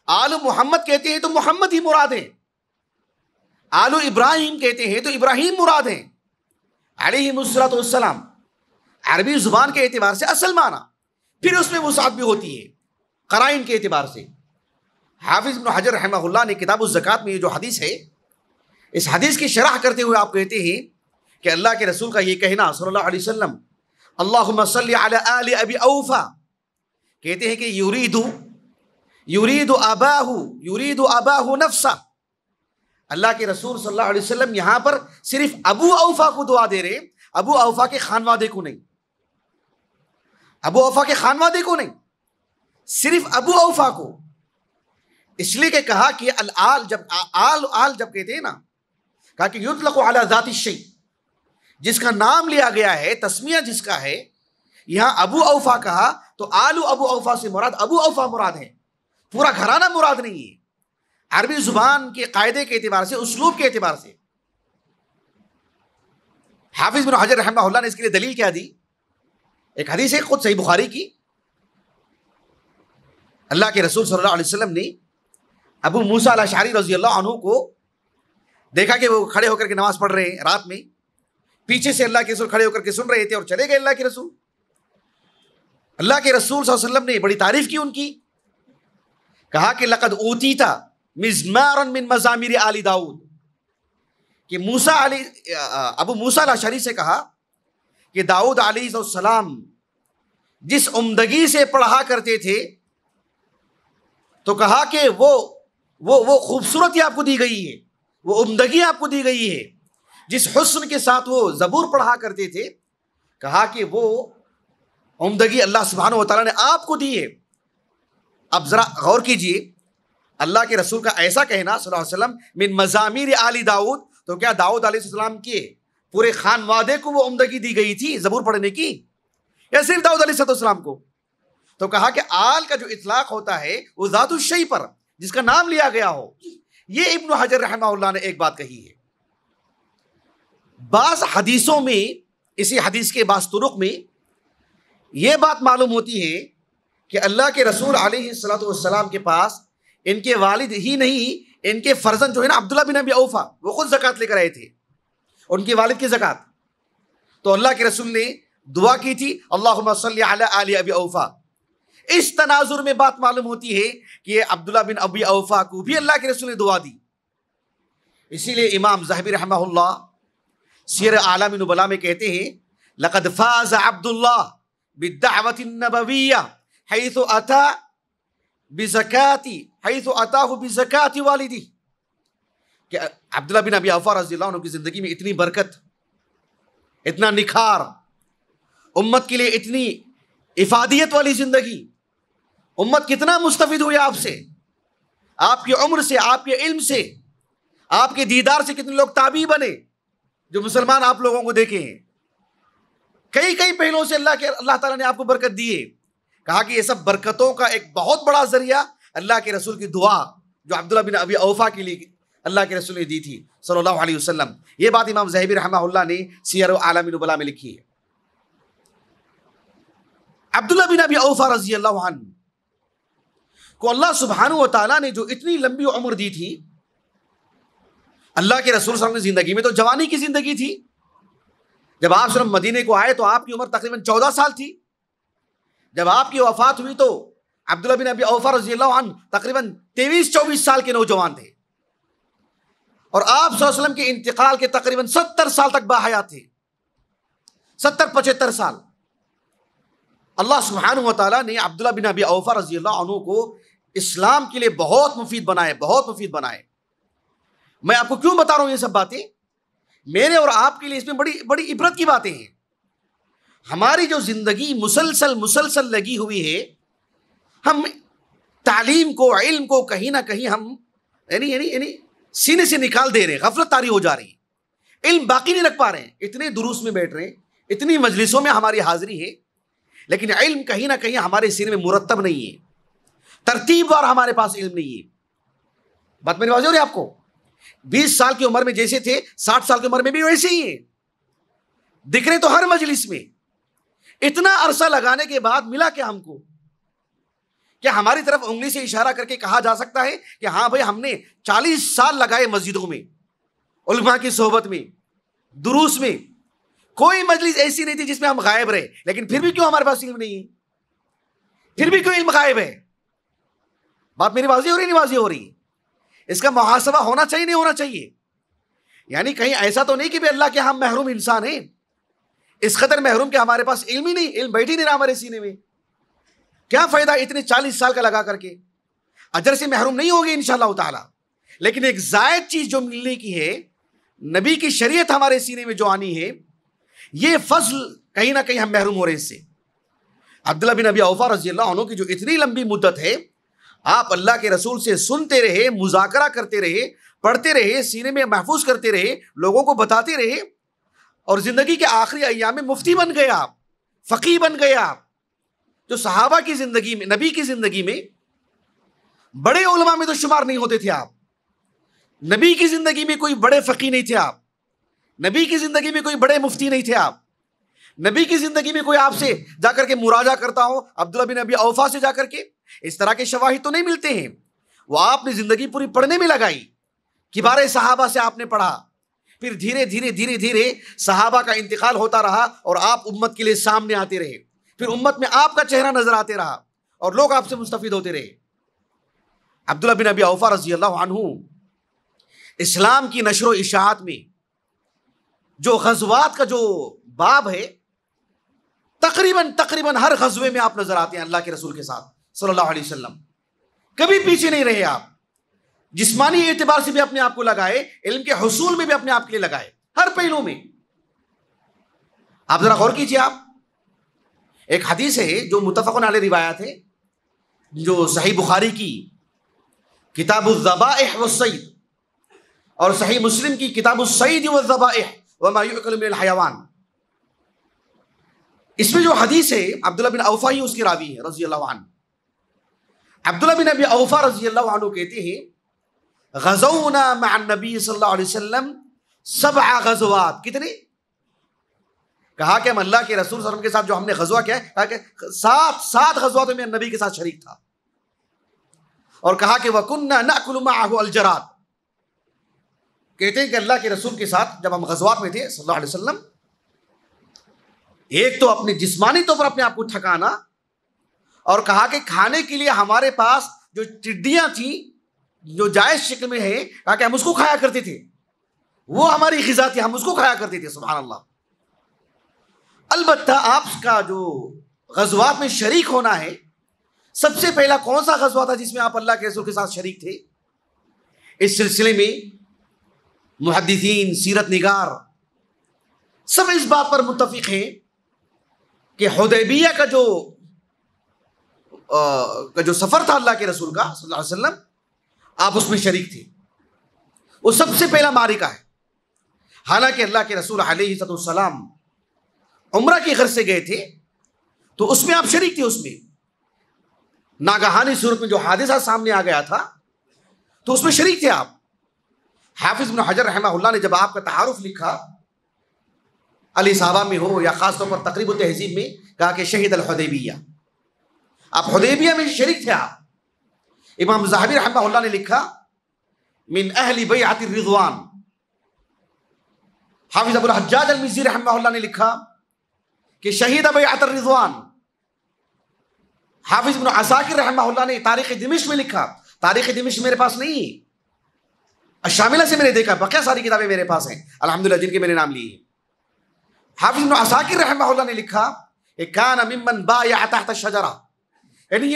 آل محمد کہتے ہیں تو محمد ہی مراد ہیں، آل ابراہیم کہتے ہیں تو ابراہیم مراد ہیں علیہم الصلوۃ والسلام، عربی زبان کے اعتبار سے اصل معنی، پھر اس میں وسعت بھی ہوتی ہے قرائن کے اعتبار سے۔ حافظ ابن حجر رحمہ اللہ نے کتاب الزکوٰۃ میں یہ جو حدیث ہے اس حدیث کی شرح کرتے ہوئے آپ کہتے ہیں کہ اللہ کے رسول کا یہ کہنا صلی اللہ علیہ وسلم اللہم صلی علی آل ابی اوفا، کہتے ہیں کہ یرید اباہ نفسہ، اللہ کے رسول صلی اللہ علیہ وسلم یہاں پر صرف ابو اوفا کو دعا دے رہے، ابو اوفا کے خانوادے کو نہیں، ابو اوفا کے خانوادے کو نہیں، صرف ابو اوفا کو، اس لیے کہ کہا کہ الآل جب کہتے ہیں نا، کہا کہ یطلق علی ذات الشیء، جس کا نام لیا گیا ہے، تسمیہ جس کا ہے، یہاں ابو اوفا کہا تو آل ابو اوفا سے مراد ابو اوفا مراد ہے، پورا گھرانہ مراد نہیں ہے، عربی زبان کے قاعدے کے اعتبار سے، اسلوب کے اعتبار سے۔ حافظ بن حجر رحمہ اللہ نے اس کے لیے دلیل کیا دی؟ ایک حدیث ہے خود صحیح بخاری کی، اللہ کے رسول صلی اللہ علیہ وسلم نے ابو موسیٰ الاشعری رضی اللہ عنہ کو دیکھا کہ وہ کھڑے ہو کر کے نماز پڑھ رہے ہیں رات میں، پیچھے سے اللہ کے رسول کھڑے ہو کر کے سن رہے تھے اور چلے گئے اللہ کے رسول۔ اللہ کے رسول صلی اللہ علیہ وسلم نے بڑی تعریف کی ان کی، کہا کہ لقد اوتیت مزمارا من مزامیر آل داؤد، کہ ابو موسیٰ الاشعری سے کہا کہ داؤد علیہ السلام جس عمدگی سے پڑھا کرتے تھے، تو کہا کہ وہ خوبصورتی آپ کو دی گئی ہے، وہ عمدگی آپ کو دی گئی ہے، جس حسن کے ساتھ وہ زبور پڑھا کرتے تھے، کہا کہ وہ عمدگی اللہ سبحانہ و تعالیٰ نے آپ کو دی ہے۔ اب ذرا غور کیجئے، اللہ کے رسول کا ایسا کہنا صلی اللہ علیہ وسلم من مزامیر آل داؤد، تو کیا داؤد علیہ السلام کے پورے خانوادے کو وہ عمدگی دی گئی تھی زبور پڑھنے کی، یا صرف داؤد علیہ السلام کو؟ تو کہا کہ آل کا جو اطلاق ہوتا ہے وہ ذات الشیء پر، جس کا نام لیا گیا ہو۔ یہ ابن حجر رحمہ اللہ نے ایک بات کہی ہے۔ بعض حدیثوں میں، اسی حدیث کے بعض طرق میں یہ بات معلوم ہوتی ہے کہ اللہ کے رسول علیہ السلام کے پاس ان کے والد ہی نہیں، ان کے فرزند جو ہے نا عبداللہ بن ابی اوفا، وہ خود زکوٰۃ لے کر آئے تھے، ان کے والد کی زکوٰۃ، تو اللہ کے رسول نے دعا کی تھی اللہم صلی علی آل ابی اوفا۔ اس تناظر میں بات معلوم ہوتی ہے کہ عبداللہ بن ابی اوفا کو بھی اللہ کے رسول نے دعا دی۔ اسی لیے امام ذہبی رحمہ اللہ سیر اعلام نبلاء میں کہتے ہیں لقد فاز عبداللہ بالدعوۃ النبویہ حیث اتاہ بزکاۃ والدی، کہ عبداللہ بن ابی اوفا رضی اللہ عنہ کی زندگی میں اتنی برکت، اتنا نکھار، امت کے لیے اتنی افادیت والی زندگی، امت کتنا مستفید ہوئی آپ سے، آپ کی عمر سے، آپ کے علم سے، آپ کے دیدار سے کتنے لوگ تابعی بنے جو مسلمان آپ لوگوں کو دیکھے ہیں۔ کئی پہلوؤں سے اللہ تعالیٰ نے آپ کو برکت دی ہے۔ کہا کہ یہ سب برکتوں کا ایک بہت بڑا ذریعہ اللہ کے رسول کی دعا جو عبداللہ بن ابی اوفا کے لیے اللہ کے رسول نے دی تھی صلی اللہ علیہ وسلم۔ یہ بات امام ذہبی رحمہ اللہ نے سیر اعلام نبلاء میں لکھی ہے۔ عبداللہ بن ابی اوفا رضی اللہ عنہ کو اللہ سبحانہ و تعالیٰ نے جو اتنی لمبی عمر دی تھی، اللہ کے رسول صلی اللہ علیہ وسلم کی زندگی میں تو جوانی کی زندگی تھی، جب آپ صلی اللہ علیہ وسلم مدینے کو آئے تو آپ کی عمر تقریباً 14 سال تھی، جب آپ کی وفات ہوئی تو عبداللہ بن ابی اوفا رضی اللہ عنہ تقریباً 23-24 سال کے نوجوان تھے، اور آپ صلی اللہ علیہ وسلم کے انتقال کے تقریباً 70 سال تک باحیات تھے، 70-75 سال۔ اللہ سبحانہ و تعالیٰ نے عبداللہ بن ابی اوفا رضی اللہ عنہ کو اسلام کے لیے بہت مفید بنائے۔ میں آپ کو کیوں بتا رہا ہوں یہ سب باتیں؟ میرے اور آپ کے لیے اس میں بڑی عبرت کی باتیں ہیں۔ ہماری جو زندگی مسلسل لگی ہوئی ہے، ہم تعلیم کو، علم کو کہیں نہ کہیں ہم یعنی سینے سے نکال دے رہے ہیں، غفلت طاری ہو جا رہی ہے، علم باقی نہیں رکھ پا رہے ہیں۔ اتنے دروس میں بیٹھ رہے ہیں، اتنی مجلسوں میں ہماری حاضری ہے، لیکن علم کہیں نہ کہیں ہمارے سینے میں مرتب نہیں ہے، ترتیب وار ہمارے پاس علم نہیں ہے۔ بات میری واضح ہو رہی ہے آپ کو؟ 20 سال کی عمر میں جیسے تھے، 60 سال کی عمر میں بھی ویسے ہی ہیں، دکھ رہے تو ہر مجلس میں۔ اتنا عرصہ لگانے کے بعد ملا کیا ہم کو؟ کیا ہماری طرف انگلی سے اشارہ کر کے کہا جا سکتا ہے کہ ہاں بھائی ہم نے 40 سال لگائے مسجدوں میں، علماء کی صحبت میں، دروس میں، کوئی مجلس ایسی نہیں تھی جس میں ہم غائب رہے، لیکن پھر بھی کیوں ہمارے پاس علم نہیں ہے؟ پھر بھی کیوں علم غائب ہے؟ بات میری واضح ہو رہی نہیں واضح ہو رہی؟ اس کا محاسبہ ہونا چاہیے نہیں ہونا چاہیے؟ یعنی کہیں ایسا تو نہیں کہ بھی اللہ کے ہم محروم انسان ہیں، اس قدر محروم کہ ہمارے پاس علم ہی نہیں، علم بیٹھ ہی نہیں رہا ہمارے سینے میں، کیا فائدہ اتنے 40 سال کا لگا کر کے، اجر سے محروم نہیں ہوگے انشاءاللہ تعالی، لیکن ایک زائد چیز جو ملنے کی ہے، نبی کی شریعت ہمارے سینے میں جو آنی ہے، یہ فضل کہیں نہ کہیں ہم محروم ہو رہے ہیں اس سے۔ عبداللہ بن ابی اوفا رضی اللہ عنہ کی جو اتنی لمبی مدت ہے، آپ اللہ کے رسول سے سنتے رہے، مذاکرہ کرتے رہے، پڑھتے رہے، سینے میں محفوظ کرتے رہے، لوگوں کو بتاتے رہے، اور زندگی کے آخری ایام میں مفتی بن گئے آپ، فقیہ بن گئے آپ، جو صحابہ کی زندگی میں، نبی کی زندگی میں بڑے علماء میں تو شمار نہیں ہوتے تھے آپ، نبی کی زندگی میں کوئی بڑے فقیہ نہیں تھے آپ، نبی کی زندگی میں کوئی بڑے مفتی نہیں تھے آپ، نبی کی زندگی میں کوئی آپ سے جا کر کے مراجعہ کرتا ہو عبداللہ بن ابی اوفا سے جا کر کے، اس طرح کے شواہد تو نہیں ملتے ہیں۔ وہ آپ نے زندگی پوری پڑھنے میں لگائی، کبار صحابہ سے آپ نے پڑھا، پھر دھیرے دھیرے صحابہ کا انتقال ہوتا رہا، اور آپ امت کے لیے سامنے آتے رہے، پھر امت میں آپ کا چہرہ نظر آتے رہا، اور لوگ آپ سے مستفید ہوتے رہے۔ عبداللہ بن ابی اوفا رضی اللہ عنہ اسلام کی نشر و اشاعت میں جو غزوات کا جو باب ہے، تقریباً ہر غزوے میں آپ نظر آتے ہیں اللہ کے رسول کے ساتھ صلی اللہ علیہ وسلم، کبھی پیچھے نہیں رہے آپ، جسمانی اعتبار سے بھی اپنے آپ کو لگائے، علم کے حصول میں بھی اپنے آپ کے لیے لگائے، ہر پہلو میں۔ آپ ذرا غور کیجئے، آپ ایک حدیث ہے جو متفق علیہ روایت ہے، جو صحیح بخاری کی کتاب الذبائح والصید اور صحیح مسلم کی کتاب الصید والذبائح وما یؤکل من الحیوان، اس میں جو حدیث ہے عبداللہ بن اوفا ہی اس کی راوی ہے رضی اللہ عنہ۔ عبداللہ بن ابی اوفا رضی اللہ عنہ کہتے ہیں غزونا مع النبی صلی اللہ علیہ وسلم 7 غزوات، کتنے؟ کہا کہ ہم اللہ کے رسول صلی اللہ علیہ وسلم کے ساتھ جو ہم نے غزوہ کیا ہے، کہا کہ 7 غزواتوں میں نبی کے ساتھ شریک تھا، اور کہا کہ وَكُنَّا نَأْكُلُ مَعَهُ الْجَرَادَ، کہتے ہیں کہ اللہ کے رسول کے ساتھ جب ہم غزوات میں تھے صلی اللہ علیہ وسلم، ایک تو اپنے جسمانی طور پر اپنے آپ کو تھکانا، اور کہا کہ کھانے کے لیے ہمارے پاس جو ٹڈیاں تھیں جو جائز شکل میں ہے، کہا کہ ہم اس کو کھایا کرتے تھے، وہ ہماری غذا تھی، ہم اس کو کھایا کرتے تھے، سبحان اللہ۔ البتہ آپ کا جو غزوات میں شریک ہونا ہے، سب سے پہلا کون سا غزوہ تھا جس میں آپ اللہ کے رسول کے ساتھ شریک تھے؟ اس سلسلے میں محدثین، سیرت نگار سب اس بات پر متفق ہیں کہ حدیبیہ کا جو سفر تھا اللہ کے رسول کا صلی اللہ علیہ وسلم، آپ اس میں شریک تھے، وہ سب سے پہلا معرکہ ہے۔ حالانکہ اللہ کے رسول علیہ السلام عمرہ کی غرض سے گئے تھے، تو اس میں آپ شریک تھے، اس میں ناگہانی صورت میں جو حادثہ سامنے آ گیا تھا تو اس میں شریک تھے آپ۔ حافظ ابن حجر رحمہ اللہ نے جب آپ کا تعارف لکھا، علی صحابہ میں ہو یا خاص طور پر تقریب التہذیب میں، کہا کہ شہید الحدیبیہ، آپ حدیبیہ میں شریک تھے آپ۔ امام ذہبی رحمہ اللہ نے لکھا من اہل بیعت الرضوان۔ حافظ ابو الحجاج المزی رحمہ اللہ نے لکھا کہ شہید بیعت الرضوان۔ حافظ ابن عساکر رحمہ اللہ نے تاریخ دمشق میں لکھا، تاریخ دمشق میرے پاس نہیں ہے، الشاملہ سے میں نے دیکھا، بقیہ ساری کتابیں میرے پاس ہیں الحمدللہ جن کے میں نے نام لیے ہیں۔ حافظ ابن عساکر رحمہ اللہ نے لکھا کہ کان ممن بایع تحت الشجرہ، یعنی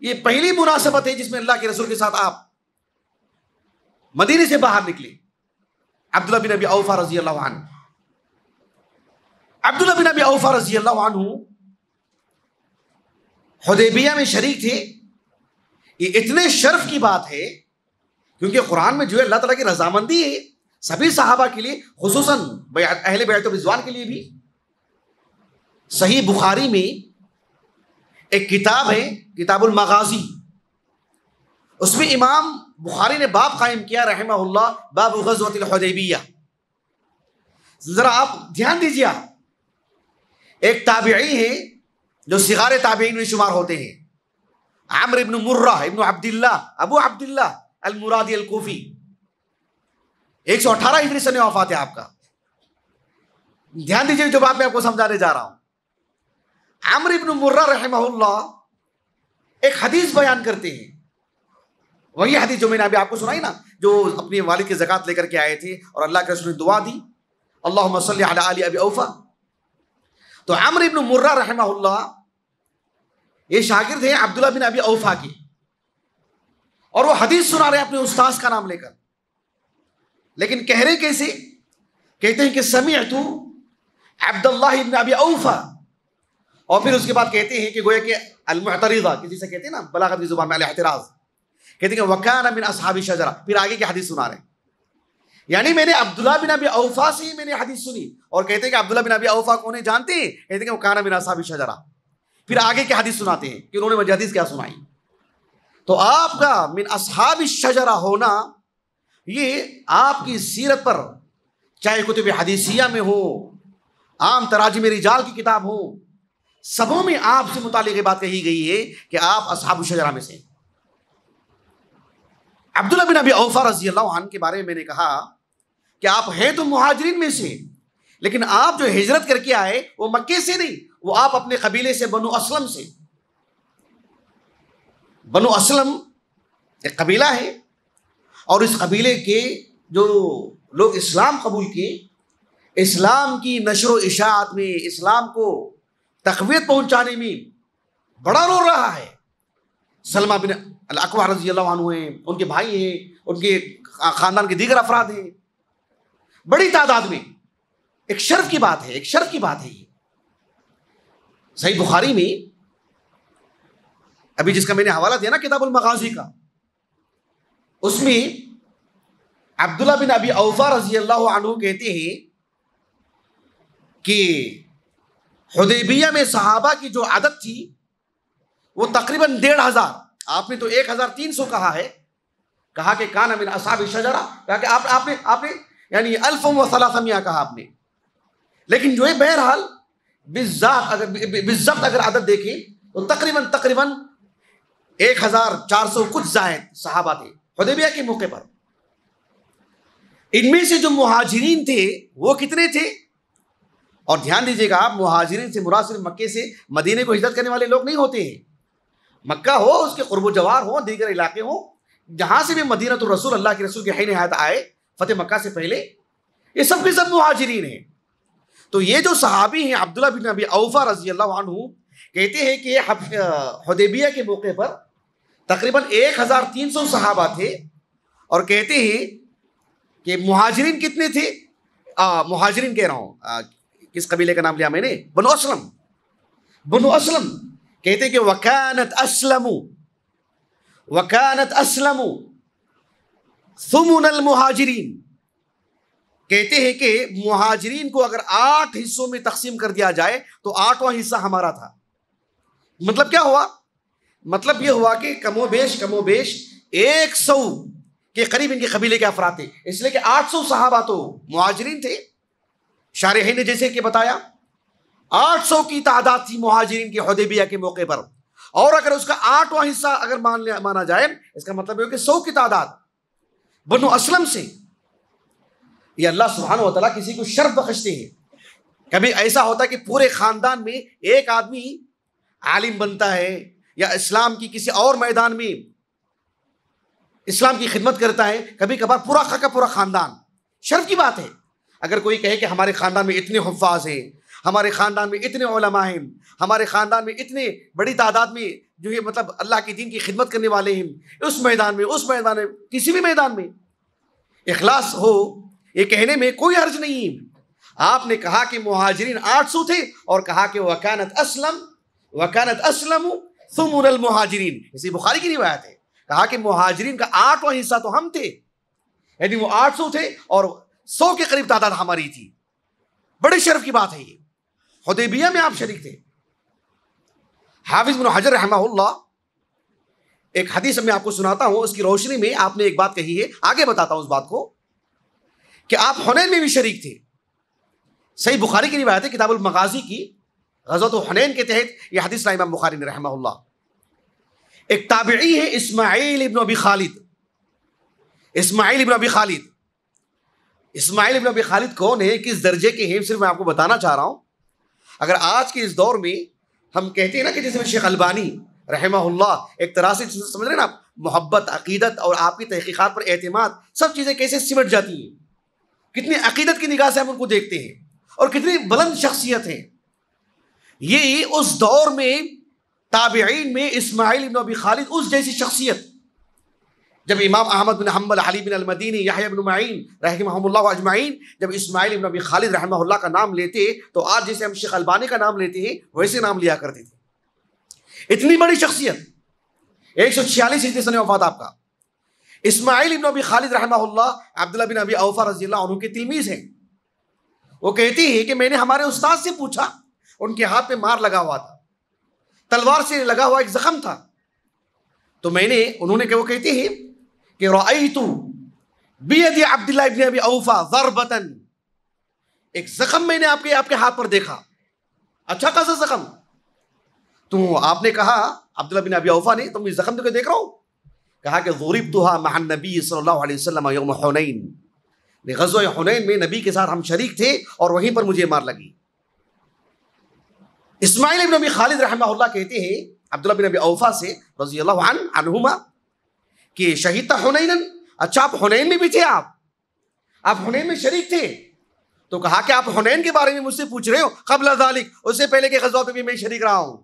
یہ پہلی مناسبت ہے جس میں اللہ کے رسول کے ساتھ آپ مدینے سے باہر نکلے۔ عبداللہ بن ابی اوفا رضی اللہ عنہ، عبداللہ بن ابی اوفا رضی اللہ عنہ حدیبیہ میں شریک تھے۔ یہ اتنے شرف کی بات ہے کیونکہ قرآن میں جو ہے اللہ تعالیٰ کی رضامندی ہے سبھی صحابہ کے لیے، خصوصاً اہل بیعت الرضوان کے لیے بھی۔ صحیح بخاری میں ایک کتاب ہے کتاب المغازی، اس میں امام بخاری نے باب قائم کیا رحمہ اللہ، باب غزوۃ الحدیبیہ۔ ذرا آپ دھیان دیجیے، ایک تابعی ہے جو صغار تابعین میں شمار ہوتے ہیں، عمرو ابن مرہ ابن عبداللہ ابو عبداللہ المرادی الکوفی، 118 ہجری سنہ وفات ہے آپ کا۔ دھیان دیجیے جو بات میں آپ کو سمجھانے جا رہا ہوں۔ عمرو ابن مرہ رحمہ اللہ ایک حدیث بیان کرتے ہیں وہی حدیث جو میں نے ابھی آپ کو سنائی نا، جو اپنے والد کی زکوٰۃ لے کر کے آئے تھے اور اللہ کے رسول نے دعا دی، اللہم صلی علی آل ابی اوفا. تو عمرو بن مرہ رحمہ اللہ یہ شاگرد ہیں عبداللہ بن ابی اوفا کی، اور وہ حدیث سنا رہے ہیں اپنے استاذ کا نام لے کر، لیکن کہہ رہے کیسے؟ کہتے ہیں کہ سمعت عبداللہ بن ابی اوفا، اور پھر اس کے بعد کہتے ہیں کہ گویا کہ المعترضہ، کسی سے کہتے ہیں نا بلاغت کی زبان میں الاعتراض، کہتے ہیں کہ وکان من اصحاب الشجرہ، پھر آگے کی حدیث سنا رہے ہیں. یعنی میں نے عبداللہ بن ابی اوفا سے ہی میں نے حدیث سنی، اور کہتے ہیں کہ عبداللہ بن ابی اوفا کو انہیں جانتے ہیں، کہتے ہیں کہ وکان من اصحاب الشجرہ، پھر آگے کی حدیث سناتے ہیں کہ انہوں نے مجھے حدیث کیا سنائی. تو آپ کا من اصحاب الشجرہ ہونا یہ آپ کی سیرت پر، چاہے کتب حدیثیہ میں ہو، عام تراجم رجال کی کتاب ہو، سبوں میں آپ سے متعلق یہ بات کہی گئی ہے کہ آپ اصحاب الشجرہ میں سے. عبداللہ بن ابی اوفا رضی اللہ عنہ کے بارے میں میں نے کہا کہ آپ ہیں تو مہاجرین میں سے، لیکن آپ جو ہجرت کر کے آئے وہ مکے سے نہیں، وہ آپ اپنے قبیلے سے بنو اسلم سے. بنو اسلم ایک قبیلہ ہے، اور اس قبیلے کے جو لوگ اسلام قبول کیے، اسلام کی نشر و اشاعت میں، اسلام کو تقویت پہنچانے میں بڑا رول رہا ہے. سلمہ بن الاکوع رضی اللہ عنہ ہیں، ان کے بھائی ہیں، ان کے خاندان کے دیگر افراد ہیں، بڑی تعداد میں. ایک شرف کی بات ہے، ایک شرف کی بات ہے. یہ صحیح بخاری میں ابھی جس کا میں نے حوالہ دیا نا کتاب المغازی کا، اس میں عبداللہ بن ابی اوفا رضی اللہ عنہ کہتے ہیں کہ حدیبیہ میں صحابہ کی جو عدد تھی وہ تقریباً 1500. آپ نے تو 1300 کہا ہے، کہا کہ کان من اصحاب الشجرہ، کہا کہ آپ نے یعنی 1300 کہا آپ نے، لیکن جو ہے بہرحال بالضبط اگر عدد دیکھیں تو تقریباً 1400 کچھ زائد صحابہ تھے حدیبیہ کے موقع پر. ان میں سے جو مہاجرین تھے وہ کتنے تھے؟ اور دھیان دیجیے گا آپ، مہاجرین سے مراد صرف مکے سے مدینے کو ہجرت کرنے والے لوگ نہیں ہوتے ہیں. مکہ ہو، اس کے قرب و جوار ہو، دیگر علاقے ہوں، جہاں سے بھی مدینۃ الرسول، اللہ کے رسول کے حین حیات آئے فتح مکہ سے پہلے، یہ سب کے سب مہاجرین ہیں. تو یہ جو صحابی ہیں عبداللہ بن ابی اوفا رضی اللہ عنہ کہتے ہیں کہ حدیبیہ کے موقع پر تقریباً 1300 صحابہ تھے، اور کہتے ہیں کہ مہاجرین کتنے تھے؟ مہاجرین کہہ رہا ہوں، کس قبیلے کا نام لیا میں نے؟ بنو اسلم. بنو اسلم کہتے ہیں کہ وکانت اسلم ثمن المہاجرین. کہتے ہیں کہ مہاجرین کو اگر 8 حصوں میں تقسیم کر دیا جائے تو 8واں حصہ ہمارا تھا. مطلب کیا ہوا؟ مطلب یہ ہوا کہ کم و بیش 100 کے قریب ان کے قبیلے کے افراد تھے، اس لیے کہ 800 صحابہ تو مہاجرین تھے. شارحین نے جیسے کہ بتایا 800 کی تعداد تھی مہاجرین کی حدیبیہ کے موقع پر، اور اگر اس کا 8واں حصہ اگر مانا جائے، اس کا مطلب ہے کہ 100 کی تعداد بنو اسلم سے. یہ اللہ سبحانہ و تعالیٰ کسی کو شرف بخشتے ہیں. کبھی ایسا ہوتا ہے کہ پورے خاندان میں ایک آدمی عالم بنتا ہے، یا اسلام کی کسی اور میدان میں اسلام کی خدمت کرتا ہے، کبھی کبھار پورا خاندان. شرف کی بات ہے اگر کوئی کہے کہ ہمارے خاندان میں اتنے حفاظ ہیں، ہمارے خاندان میں اتنے علماء ہیں، ہمارے خاندان میں اتنے بڑی تعداد میں جو ہے مطلب اللہ کے دین کی خدمت کرنے والے ہیں، اس میدان میں کسی بھی میدان میں اخلاص ہو، یہ کہنے میں کوئی حرج نہیں. آپ نے کہا کہ مہاجرین 800 تھے، اور کہا کہ وکانت اسلم ثمن المہاجرین. اسی بخاری کی روایت ہے، کہا کہ مہاجرین کا 8واں حصہ تو ہم تھے، یعنی وہ 800 تھے اور 100 کے قریب تعداد ہماری تھی. بڑے شرف کی بات ہے یہ. حدیبیہ میں آپ شریک تھے. حافظ بن حجر رحمہ اللہ ایک حدیث میں آپ کو سناتا ہوں، اس کی روشنی میں آپ نے ایک بات کہی ہے، آگے بتاتا ہوں اس بات کو، کہ آپ حنین میں بھی شریک تھے. صحیح بخاری کی روایت ہے کتاب المغازی کی، غزوۃ حنین کے تحت یہ حدیث امام بخاری نے رحمہ اللہ. ایک تابعی ہے اسماعیل ابن ابی خالد. اسماعیل ابن ابی خالد کون ہے، کس درجے کے ہیں، صرف میں آپ کو بتانا چاہ رہا ہوں. اگر آج کے اس دور میں ہم کہتے ہیں نا کہ جیسے شیخ البانی رحمہ اللہ ایک طرح سے سمجھ رہے ہیں نا، محبت، عقیدت اور آپ کی تحقیقات پر اعتماد، سب چیزیں کیسے سمٹ جاتی ہیں. کتنی عقیدت کی نگاہ سے ہم ان کو دیکھتے ہیں اور کتنی بلند شخصیت ہے. یہ اس دور میں تابعین میں اسماعیل بن ابی خالد اس جیسی شخصیت. جب امام احمد بن حنبل، علی بن المدینی، یحییٰ بن معین رحمہم اللہ اجمعین جب اسماعیل بن ابی خالد رحمہ اللہ کا نام لیتے تو آج جیسے ہم شیخ البانی کا نام لیتے ہیں ویسے نام لیا کرتے تھے. اتنی بڑی شخصیت. 146 ہجری سن وفات آپ کا. اسماعیل بن ابی خالد رحمہ اللہ عبداللہ بن ابی اوفا رضی اللہ عنہ کے تلمیذ ہیں. وہ کہتی ہے کہ میں نے ہمارے استاد سے پوچھا، ان کے ہاتھ پہ مار لگا ہوا تھا، تلوار سے لگا ہوا ایک زخم تھا. تو میں نے وہ کہتے ہیں کہ رأیت بید عبداللہ ابن ابی اوفا ضربتن، ایک زخم میں نے آپ کے ہاتھ پر دیکھا، اچھا خاصا زخم. تو آپ نے کہا، عبداللہ بن ابی اوفا نے، تم اس زخم کو دیکھ رہا ہو؟ کہا کہ ضربتها مع النبی صلی اللہ علیہ وسلم یوم حنین، غزوہ حنین میں نبی کے ساتھ ہم شریک تھے اور وہیں پر مجھے مار لگی. اسماعیل بن ابی خالد رحمہ اللہ کہتے ہیں عبداللہ بن ابی اوفا سے رضی اللہ عنہما کہ شہید حنین، اچھا آپ حنین میں بھی تھے، آپ حنین میں شریک تھے. تو کہا کہ آپ حنین کے بارے میں مجھ سے پوچھ رہے ہو؟ قبل ذالک، اس سے پہلے کے غزوہ پہ بھی میں شریک رہا ہوں.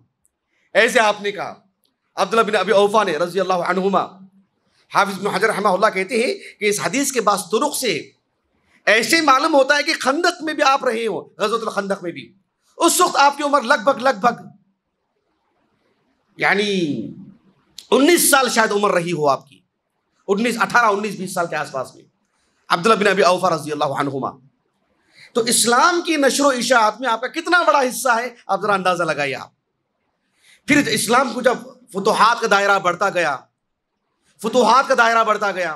ایسے آپ نے کہا عبداللہ بن ابی اوفا نے رضی اللہ عنہما. حافظ بن حجر رحمہ اللہ کہتے ہیں کہ اس حدیث کے بعض طرق سے ایسے معلوم ہوتا ہے کہ خندق میں بھی آپ رہے ہو، غزوۃ الخندق میں بھی. اس وقت آپ کی عمر لگ بھگ یعنی 19 سال شاید عمر رہی ہو آپ کی، 18 19 20 سال کے آس پاس میں، عبداللہ بن ابی اوفا رضی اللہ عنہما. تو اسلام کی نشر و اشاعت میں آپ کا کتنا بڑا حصہ ہے، آپ ذرا اندازہ لگائیے. آپ پھر اسلام کو جب فتوحات کا دائرہ بڑھتا گیا،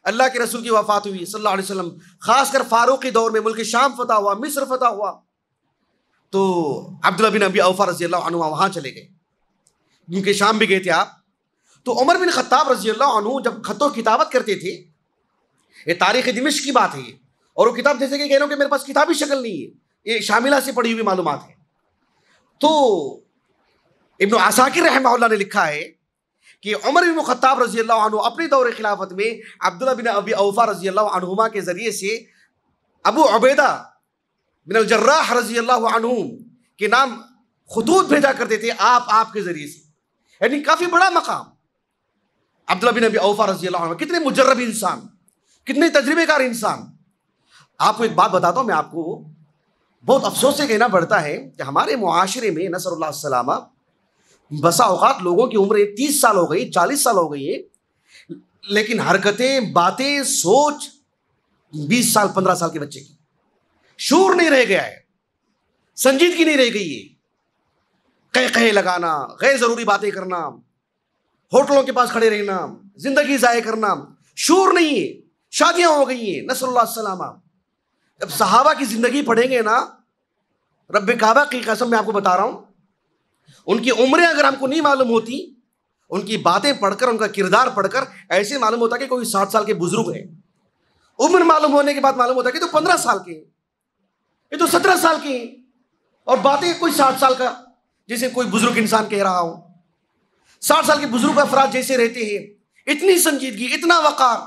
اللہ کے رسول کی وفات ہوئی صلی اللہ علیہ وسلم، خاص کر فاروقی دور میں ملک شام فتح ہوا، مصر فتح ہوا، تو عبداللہ بن ابی اوفا رضی اللہ عنہ وہاں چلے گئے، کیونکہ شام بھی گئے تھے آپ. تو عمر بن خطاب رضی اللہ عنہ جب خط و کتابت کرتے تھے، یہ تاریخ دمشق کی بات ہے یہ، اور وہ کتاب جیسے کہ کہہ رہا ہوں کہ میرے پاس کتابی شکل نہیں ہے، یہ شاملہ سے پڑھی ہوئی معلومات ہے. تو ابن عساکر رحمہ اللہ نے لکھا ہے کہ عمر بن خطاب رضی اللہ عنہ اپنے دور خلافت میں عبداللہ بن ابی اوفا رضی اللہ عنہما کے ذریعے سے ابو عبیدہ بن الجراح رضی اللہ عنہ کے نام خطوط بھیجا کرتے تھے آپ کے ذریعے سے. یعنی کافی بڑا مقام. عبداللہ بن ابی اوفا رضی اللہ عنہ کتنے مجرب انسان، کتنے تجربے کار انسان. آپ کو ایک بات بتاتا ہوں میں، آپ کو بہت افسوس سے کہنا پڑتا ہے کہ ہمارے معاشرے میں نصر اللہ السلامہ بسا اوقات لوگوں کی عمریں 30 سال ہو گئی، 40 سال ہو گئی ہے، لیکن حرکتیں، باتیں، سوچ 20 سال 15 سال کے بچے کی. شعور نہیں رہ گیا ہے، سنجیدگی نہیں رہ گئی ہے. قہے لگانا، غیر ضروری باتیں کرنا، ہوٹلوں کے پاس کھڑے رہنا، زندگی ضائع کرنا، شعور نہیں ہے. شادیاں ہو گئی ہیں نصر اللہ السلامہ. جب صحابہ کی زندگی پڑھیں گے نا، رب کعبہ کی قسم میں آپ کو بتا رہا ہوں، ان کی عمریں اگر ہم کو نہیں معلوم ہوتی، ان کی باتیں پڑھ کر، ان کا کردار پڑھ کر ایسے معلوم ہوتا کہ کوئی 60 سال کے بزرگ ہے. عمر معلوم ہونے کے بعد معلوم ہوتا کہ تو 15 سال کے ہیں، یہ تو 17 سال کے ہیں، اور باتیں کوئی 60 سال کا جیسے کوئی بزرگ انسان کہہ رہا ہو. 60 سال کے بزرگ افراد جیسے رہتے ہیں، اتنی سنجیدگی، اتنا وقار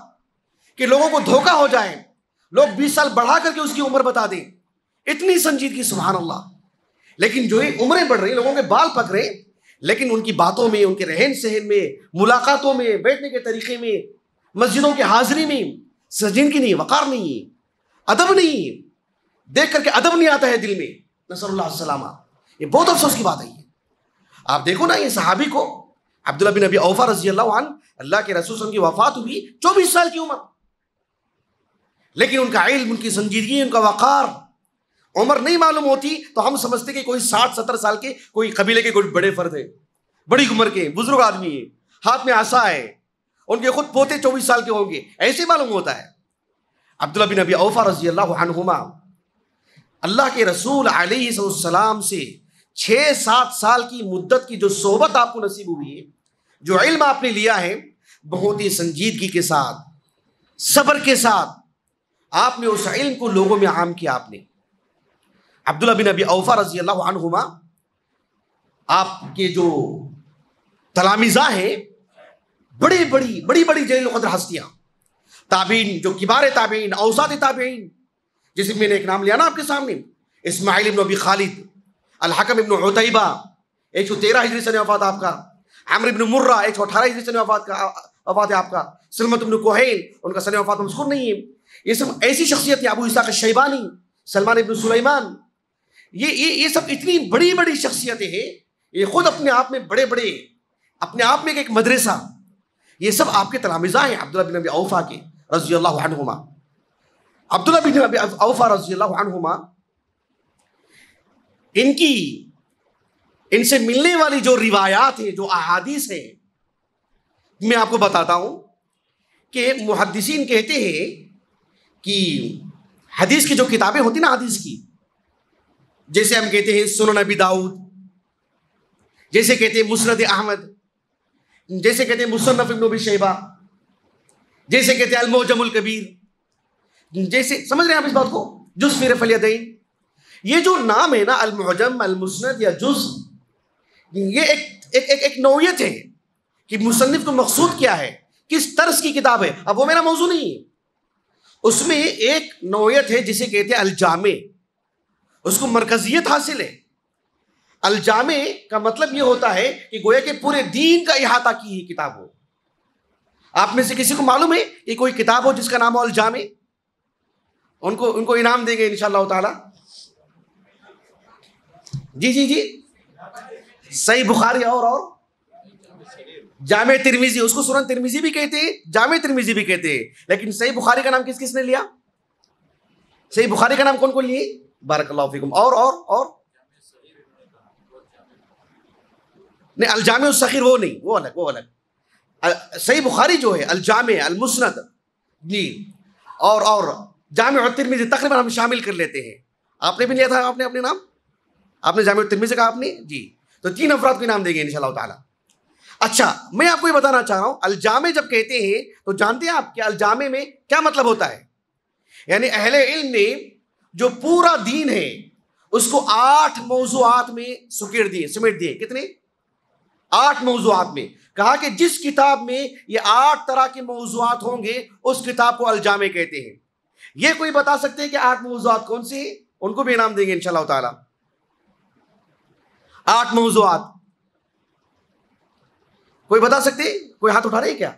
کہ لوگوں کو دھوکہ ہو جائے، لوگ 20 سال بڑھا کر کے اس کی عمر بتا دیں، اتنی سنجیدگی، سبحان اللہ. لیکن جو یہ عمریں بڑھ رہی، لوگوں کے بال پک رہے، لیکن ان کی باتوں میں، ان کے رہن سہن میں، ملاقاتوں میں، بیٹھنے کے طریقے میں، مسجدوں کی حاضری میں سنجیدگی نہیں، وقار نہیں ہے، ادب نہیں ہے. دیکھ کر کے ادب نہیں آتا ہے دل میں. نصر اللہ السلامہ، یہ بہت افسوس کی بات ہے. آپ دیکھو نا، یہ صحابی کو عبداللہ بن ابی اوفا رضی اللہ عنہ، اللہ کے رسول صلی اللہ علیہ وسلم کی وفات ہوئی 24 سال کی عمر، لیکن ان کا علم، ان کی سنجیدگی، ان کا وقار، عمر نہیں معلوم ہوتی تو ہم سمجھتے کہ کوئی 60-70 سال کے کوئی قبیلے کے کوئی بڑے فرد ہیں، بڑی عمر کے بزرگ آدمی ہیں، ہاتھ میں عصا ہے، ان کے خود پوتے 24 سال کے ہوں گے، ایسے معلوم ہوتا ہے. عبداللہ بن ابی اوفا رضی اللہ عنہما اللہ کے رسول علیہ السلام سے 6-7 سال کی مدت کی جو صحبت آپ کو نصیب ہوئی ہے، جو علم آپ نے لیا ہے، بہت ہی سنجیدگی کے ساتھ، صبر کے ساتھ آپ نے اس علم کو لوگوں میں عام کیا. آپ نے عبداللہ بن ابی اوفا رضی اللہ عنہما، آپ کے جو تلامذہ ہیں، بڑی بڑی جلیل القدر ہستیاں، تابعین جو کبار تابعین، اوساط تابعین، جیسے میں نے ایک نام لیا نا آپ کے سامنے، اسماعیل ابن ابی خالد، الحکم ابن عتیبہ 113 ہجری سن وفات آپ کا، عمرو ابن مرہ 118 ہجری سن وفات ہے آپ کا، سلمۃ ابن کوہیل ان کا سن وفات مذکور نہیں ہے. یہ سب ایسی شخصیت ہے، ابو اسحاق الشیبانی، سلمان ابن سلیمان، یہ سب اتنی بڑی شخصیتیں ہیں، یہ خود اپنے آپ میں بڑے اپنے آپ میں ایک مدرسہ. یہ سب آپ کے تلامذہ ہیں عبداللہ بن ابی اوفا کے رضی اللہ عنہما. عبداللہ بن ابی اوفا رضی اللہ عنہما، ان سے ملنے والی جو روایات ہیں، جو احادیث ہیں، میں آپ کو بتاتا ہوں کہ محدثین کہتے ہیں کہ حدیث کی جو کتابیں ہوتی نا حدیث کی، جیسے ہم کہتے ہیں سنن ابی داؤد، جیسے کہتے ہیں مسند احمد، جیسے کہتے ہیں مصنف ابن ابی شیبہ، جیسے کہتے ہیں المعجم الکبیر، جیسے سمجھ رہے ہیں آپ اس بات کو، جز فی رفع الیدین. یہ جو نام ہے نا المعجم، المسند یا جز، یہ ایک نوعیت ہے کہ مصنف کو مقصود کیا ہے، کس طرز کی کتاب ہے. اب وہ میرا موضوع نہیں ہے. اس میں ایک نوعیت ہے جسے کہتے ہیں الجامع، اس کو مرکزیت حاصل ہے. الجامع کا مطلب یہ ہوتا ہے کہ گویا کہ پورے دین کا احاطہ کی ہے کتاب ہو. آپ میں سے کسی کو معلوم ہے کہ کوئی کتاب ہو جس کا نام ہو الجامع؟ ان کو انعام دیں گے انشاءاللہ تعالی. جی صحیح بخاری اور جامع ترمذی، اس کو سنن ترمذی بھی کہتے ہیں، جامع ترمذی بھی کہتے ہیں. لیکن صحیح بخاری کا نام کس نے لیا؟ صحیح بخاری کا نام کون لیے؟ بارک اللہ فیکم. اور نہیں، الجامع الصغیر وہ نہیں، وہ الگ. صحیح بخاری جو ہے الجامع، المسند، جی، اور جامع الترمذی تقریباً ہم شامل کر لیتے ہیں. آپ نے بھی لیا تھا اپنے نام، آپ نے جامع الترمذی کہا آپ نے، جی. تو 3 افراد کو انعام دیں گے انشاءاللہ تعالی. اچھا، میں آپ کو یہ بتانا چاہ رہا ہوں، الجامع جب کہتے ہیں تو جانتے ہیں آپ کہ الجامع میں کیا مطلب ہوتا ہے؟ یعنی اہل علم نے جو پورا دین ہے اس کو 8 موضوعات میں سمیٹ دیے. کتنے؟ 8 موضوعات میں. کہا کہ جس کتاب میں یہ 8 طرح کے موضوعات ہوں گے اس کتاب کو الجامع کہتے ہیں. یہ کوئی بتا سکتے ہیں کہ 8 موضوعات کون سے ہیں؟ ان کو بھی انعام دیں گے انشاءاللہ تعالی. 8 موضوعات کوئی بتا سکتے؟ کوئی ہاتھ اٹھا رہے ہیں کیا؟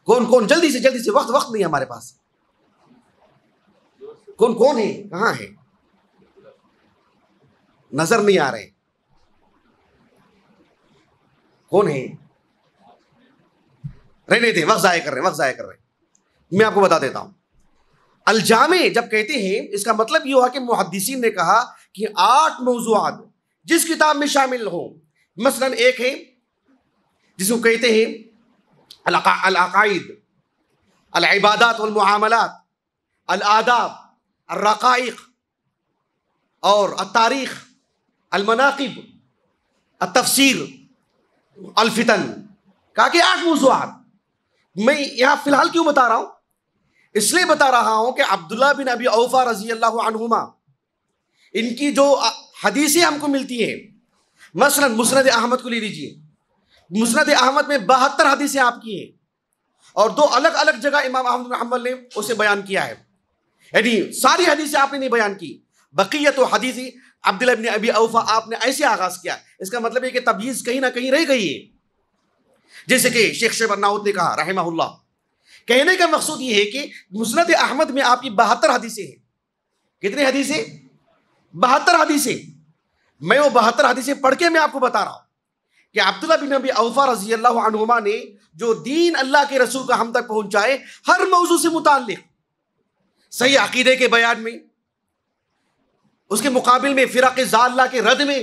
کون جلدی سے وقت نہیں ہمارے پاس. کون ہے؟ کہاں ہے؟ نظر نہیں آ رہے. کون ہے؟ رہنے دیں، وقت ضائع کر رہے. میں آپ کو بتا دیتا ہوں. الجامع جب کہتے ہیں اس کا مطلب یہ ہوا کہ محدثین نے کہا کہ 8 موضوعات جس کتاب میں شامل ہوں. مثلا ایک ہے جس کو کہتے ہیں العقائد، العبادات والمعاملات، الآداب، الرقائق اور التاریخ، المناقب، التفسیر، الفتن. کہا کہ 8 موضوعات. میں یہاں فی الحال کیوں بتا رہا ہوں؟ اس لیے بتا رہا ہوں کہ عبداللہ بن ابی اوفا رضی اللہ عنہما، ان کی جو حدیثیں ہم کو ملتی ہیں، مثلا مسند احمد کو لے لیجیے. مسند احمد میں 72 حدیثیں آپ کی ہیں، اور 2 الگ الگ جگہ امام احمد بن حنبل نے اسے بیان کیا ہے. یعنی ساری حدیثیں آپ نے نہیں بیان کی. بقیت و حدیث عبداللہ بن ابی اوفا آپ نے ایسے آغاز کیا. اس کا مطلب ہے کہ تمییز کہیں نہ کہیں رہ گئی ہے. جیسے کہ شیخ شعیب ارناؤت نے کہا رحمہ اللہ، کہنے کا مقصود یہ ہے کہ مسند احمد میں آپ کی 72 حدیثیں ہیں. کتنی حدیثیں؟ 72 حدیثیں. میں وہ 72 حدیثیں پڑھ کے میں آپ کو بتا رہا ہوں کہ عبداللہ بن ابی اوفا رضی اللہ عنہما نے جو دین اللہ کے رسول کا ہم تک پہنچائے، ہر موضوع سے متعلق، صحیح عقیدے کے بیان میں، اس کے مقابل میں فرق ضالہ کے رد میں،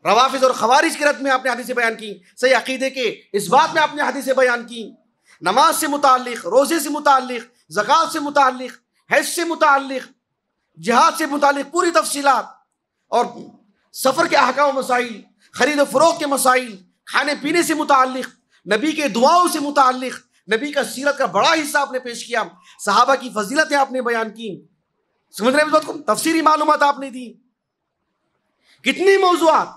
روافض اور خوارج کے رد میں آپ نے حدیثیں بیان کی. صحیح عقیدے کے اس بات میں آپ نے حدیثیں بیان کی. نماز سے متعلق، روزے سے متعلق، زکوٰۃ سے متعلق، حج سے متعلق، جہاد سے متعلق پوری تفصیلات، اور سفر کے احکام و مسائل، خرید و فروخت کے مسائل، کھانے پینے سے متعلق، نبی کے دعاؤں سے متعلق، نبی کا سیرت کا بڑا حصہ آپ نے پیش کیا. صحابہ کی فضیلتیں آپ نے بیان کی. سمجھ رہے ہیں اس بات کو؟ تفسیری معلومات آپ نے دی. کتنی موضوعات!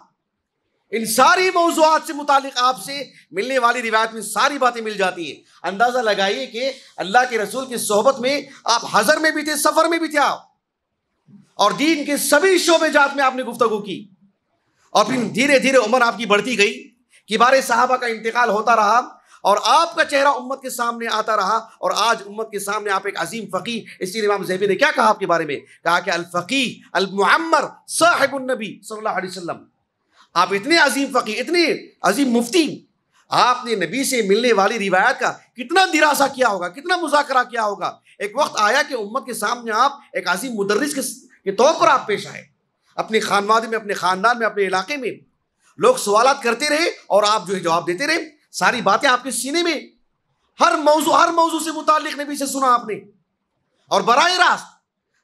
ان ساری موضوعات سے متعلق آپ سے ملنے والی روایت میں ساری باتیں مل جاتی ہیں. اندازہ لگائیے کہ اللہ کے رسول کی صحبت میں آپ حضر میں بھی تھے، سفر میں بھی تھے آپ، اور دین کے سبھی شعبے جات میں آپ نے گفتگو کی. اور پھر دھیرے دھیرے عمر آپ کی بڑھتی گئی، کبار صحابہ کا انتقال ہوتا رہا، اور آپ کا چہرہ امت کے سامنے آتا رہا، اور آج امت کے سامنے آپ ایک عظیم فقیہ. اس لیے امام ذہبی نے کیا کہا آپ کے بارے میں؟ کہا کہ الفقیہ المعمر صاحب النبی صلی اللہ علیہ وسلم. آپ اتنے عظیم فقیہ، اتنے عظیم مفتی، آپ نے نبی سے ملنے والی روایت کا کتنا دراسہ کیا ہوگا، کتنا مذاکرہ کیا ہوگا. ایک وقت آیا کہ امت کے سامنے آپ ایک عظیم مدرس کے طور پر آپ پیش آئے. اپنے خانوادے میں، اپنے خاندان میں، اپنے علاقے میں لوگ سوالات کرتے رہے اور آپ جو ہے جواب دیتے رہے. ساری باتیں آپ کے سینے میں، ہر موضوع سے متعلق نبی سے سنا آپ نے. اور براہ راست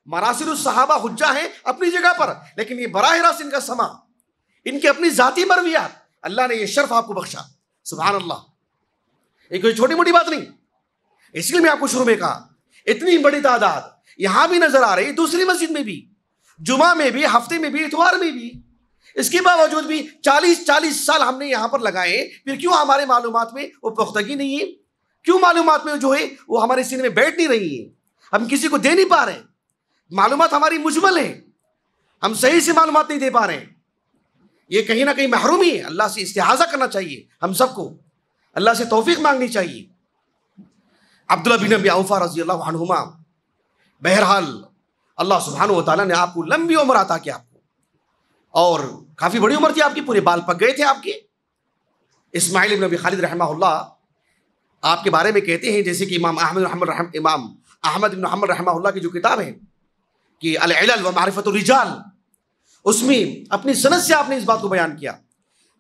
مراسل الصحابہ حجہ ہیں اپنی جگہ پر، لیکن یہ براہ راست ان کا سما، ان کے اپنی ذاتی مرویات، اللہ نے یہ شرف آپ کو بخشا. سبحان اللہ. یہ کوئی چھوٹی موٹی بات نہیں. اس لیے میں آپ کو شروع میں کہا اتنی بڑی تعداد یہاں بھی نظر آ رہی، دوسری مسجد میں بھی، جمعہ میں بھی، ہفتے میں بھی، اتوار میں بھی. اس کے باوجود بھی 40 سال ہم نے یہاں پر لگائے، پھر کیوں ہمارے معلومات میں وہ پختگی نہیں ہے؟ کیوں معلومات میں جو ہے وہ ہمارے سینے میں بیٹھ نہیں رہی ہے؟ ہم کسی کو دے نہیں پا رہے. معلومات ہماری مجمل ہے، ہم صحیح سے معلومات نہیں دے پا رہے. یہ کہیں نہ کہیں محرومی ہے. اللہ سے استعاذہ کرنا چاہیے ہم سب کو، اللہ سے توفیق مانگنی چاہیے. عبداللہ بن ابی اوفا رضی اللہ عنہما، بہرحال اللہ سبحانہ و تعالیٰ نے آپ کو لمبی عمر عطا کیا، آپ کو، اور کافی بڑی عمر تھی آپ کی، پورے بال پک گئے تھے آپ کے. اسماعیل بن ابی خالد رحمہ اللہ آپ کے بارے میں کہتے ہیں، جیسے کہ امام احمد بن حنبل رحمہ اللہ کی جو کتاب ہے کہ العلل و معرفت الرجال، اس میں اپنی سند سے آپ نے اس بات کو بیان کیا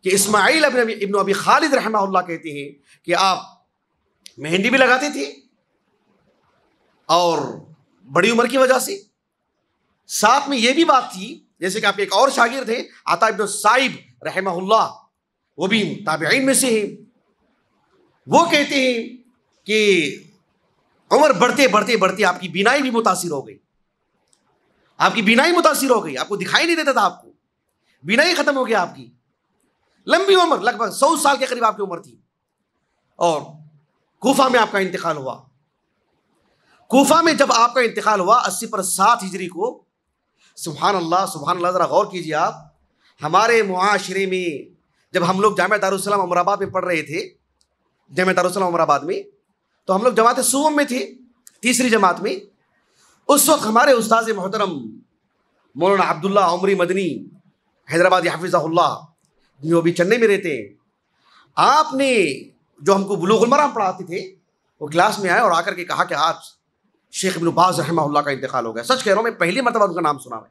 کہ اسماعیل ابن ابی خالد رحمہ اللہ کہتے ہیں کہ آپ مہندی بھی لگاتے تھے، اور بڑی عمر کی وجہ سے ساتھ میں یہ بھی بات تھی، جیسے کہ آپ کے ایک اور شاگرد ہیں عطا ابن السائب رحمہ اللہ، وہ بھی تابعین میں سے ہیں. وہ کہتے ہیں کہ عمر بڑھتے بڑھتے بڑھتے آپ کی بینائی بھی متاثر ہو گئی. آپ کی بینائی متاثر ہو گئی، آپ کو دکھائی نہیں دیتا تھا، آپ کو بینائی ختم ہو گیا آپ کی. لمبی عمر، لگ بھگ 100 سال کے قریب آپ کی عمر تھی. اور کوفہ میں آپ کا انتقال ہوا. کوفہ میں جب آپ کا انتقال ہوا 80/7 ہجری کو، سبحان اللہ سبحان اللہ، ذرا غور کیجیے آپ. ہمارے معاشرے میں جب ہم لوگ جامعہ دارالسلام عمر آباد میں پڑھ رہے تھے، جامعہ دارالسلام عمر آباد میں، تو ہم لوگ جماعت صوم میں تھے، تیسری جماعت میں. اس وقت ہمارے استاذ محترم مولانا عبداللہ عمری مدنی حیدرآبادی حفظہ اللہ، جو بھی چنئی میں رہتے ہیں، آپ نے جو ہم کو بلوغ المرام پڑھاتے تھے، وہ کلاس میں آئے اور آ کر کے کہا کہ آج شیخ ابن باز رحمہ اللہ کا انتقال ہو گیا. سچ کہہ رہا ہوں، میں پہلی مرتبہ ان کا نام سنا، میں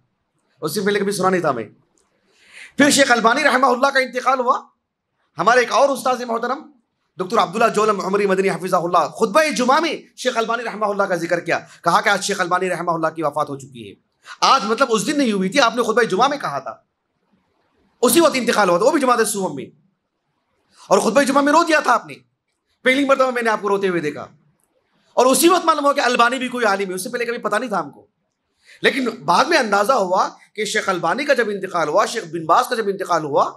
اس سے پہلے کبھی سنا نہیں تھا میں. پھر شیخ البانی رحمہ اللہ کا انتقال ہوا. ہمارے ایک اور استاذ محترم ڈاکٹر عبداللہ جولم عمری مدنی حفظہ اللہ، خطبہ جمعہ میں شیخ البانی رحمہ اللہ کا ذکر کیا، کہا کہ آج شیخ البانی رحمہ اللہ کی وفات ہو چکی ہے. آج مطلب اس دن نہیں ہوئی تھی، آپ نے خطبہ جمعہ میں کہا تھا، اسی وقت انتقال ہوا تھا، وہ بھی جماعت صوم میں. اور خطبہ جمعہ میں رو دیا تھا آپ نے، پہلی مرتبہ میں نے آپ کو روتے ہوئے دیکھا. اور اسی وقت معلوم ہوا کہ البانی بھی کوئی عالم ہے، اس سے پہلے کبھی پتہ نہیں تھا ہم کو. لیکن بعد میں اندازہ ہوا کہ شیخ البانی کا جب انتقال ہوا، شیخ بن باز کا جب انتقال ہوا،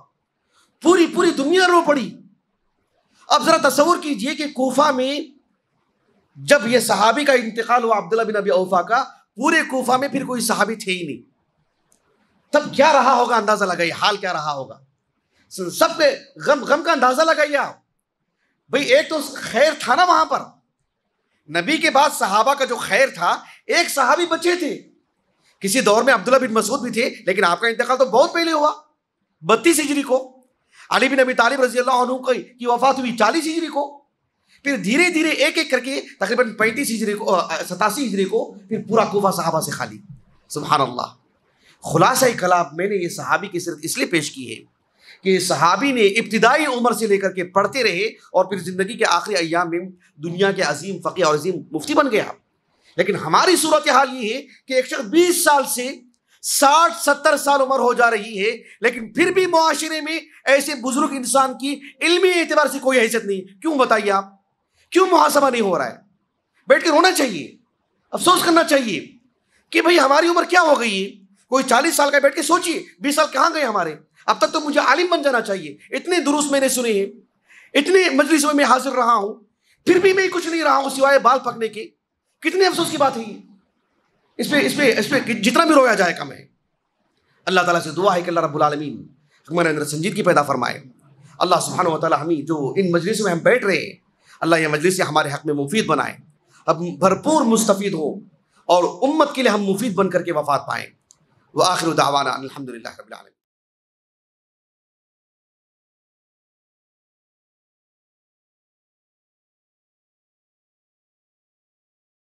پوری دنیا رو پڑی. اب ذرا تصور کیجئے کہ کوفہ میں جب یہ صحابی کا انتقال ہوا عبداللہ بن ابی اوفا کا، پورے کوفہ میں پھر کوئی صحابی تھے ہی نہیں. تب کیا رہا ہوگا، اندازہ لگائیے حال کیا رہا ہوگا. سب کے غم کا اندازہ لگائیے آپ. بھئی ایک تو خیر تھا نا وہاں پر، نبی کے بعد صحابہ کا جو خیر تھا، ایک صحابی بچے تھے. کسی دور میں عبداللہ بن مسعود بھی تھے، لیکن آپ کا انتقال تو بہت پہلے ہوا، 32 ہجری کو. علی بن ابی طالب رضی اللہ عنہ کی وفات ہوئی 40 ہجری کو. پھر دھیرے دھیرے ایک ایک کر کے تقریباً 35 ہجری کو 87 ہجری کو پھر پورا کوفہ صحابہ سے خالی. سبحان اللہ. خلاصہ کلام میں نے یہ صحابی کی سیرت اس لیے پیش کی ہے کہ صحابی نے ابتدائی عمر سے لے کر کے پڑھتے رہے، اور پھر زندگی کے آخری ایام میں دنیا کے عظیم فقیہ اور عظیم مفتی بن گیا. لیکن ہماری صورتحال یہ ہے کہ ایک شخص 20 سال سے 60-70 سال عمر ہو جا رہی ہے، لیکن پھر بھی معاشرے میں ایسے بزرگ انسان کی علمی اعتبار سے کوئی حیثیت نہیں. کیوں بتائیے آپ، کیوں محاسبہ نہیں ہو رہا ہے؟ بیٹھ کے رونا چاہیے، افسوس کرنا چاہیے کہ بھئی ہماری عمر کیا ہو گئی ہے. کوئی 40 سال کا بیٹھ کے سوچیے 20 سال کہاں گئے ہمارے. اب تک تو مجھے عالم بن جانا چاہیے، اتنے دروس میں نے سنے ہیں، اتنے مجلسوں میں حاضر رہا ہوں، پھر بھی میں کچھ نہیں رہا ہوں سوائے بال پکنے کے. کتنے افسوس کی بات ہے یہ. اس پہ جتنا بھی رویا جائے کم ہے. اللہ تعالیٰ سے دعا ہے کہ اللہ رب العالمین ہمارے اندر سنجیدگی پیدا فرمائے. اللہ سبحانہ و تعالیٰ ہمیں جو ان مجلسوں میں ہم بیٹھ رہے ہیں، اللہ یہ مجلس ہمارے حق میں مفید بنائے، اب بھرپور مستفید ہوں اور امت کے لیے ہم مفید بن کر کے وفات پائیں. وآخر دعوانا الحمدللہ رب العالمین.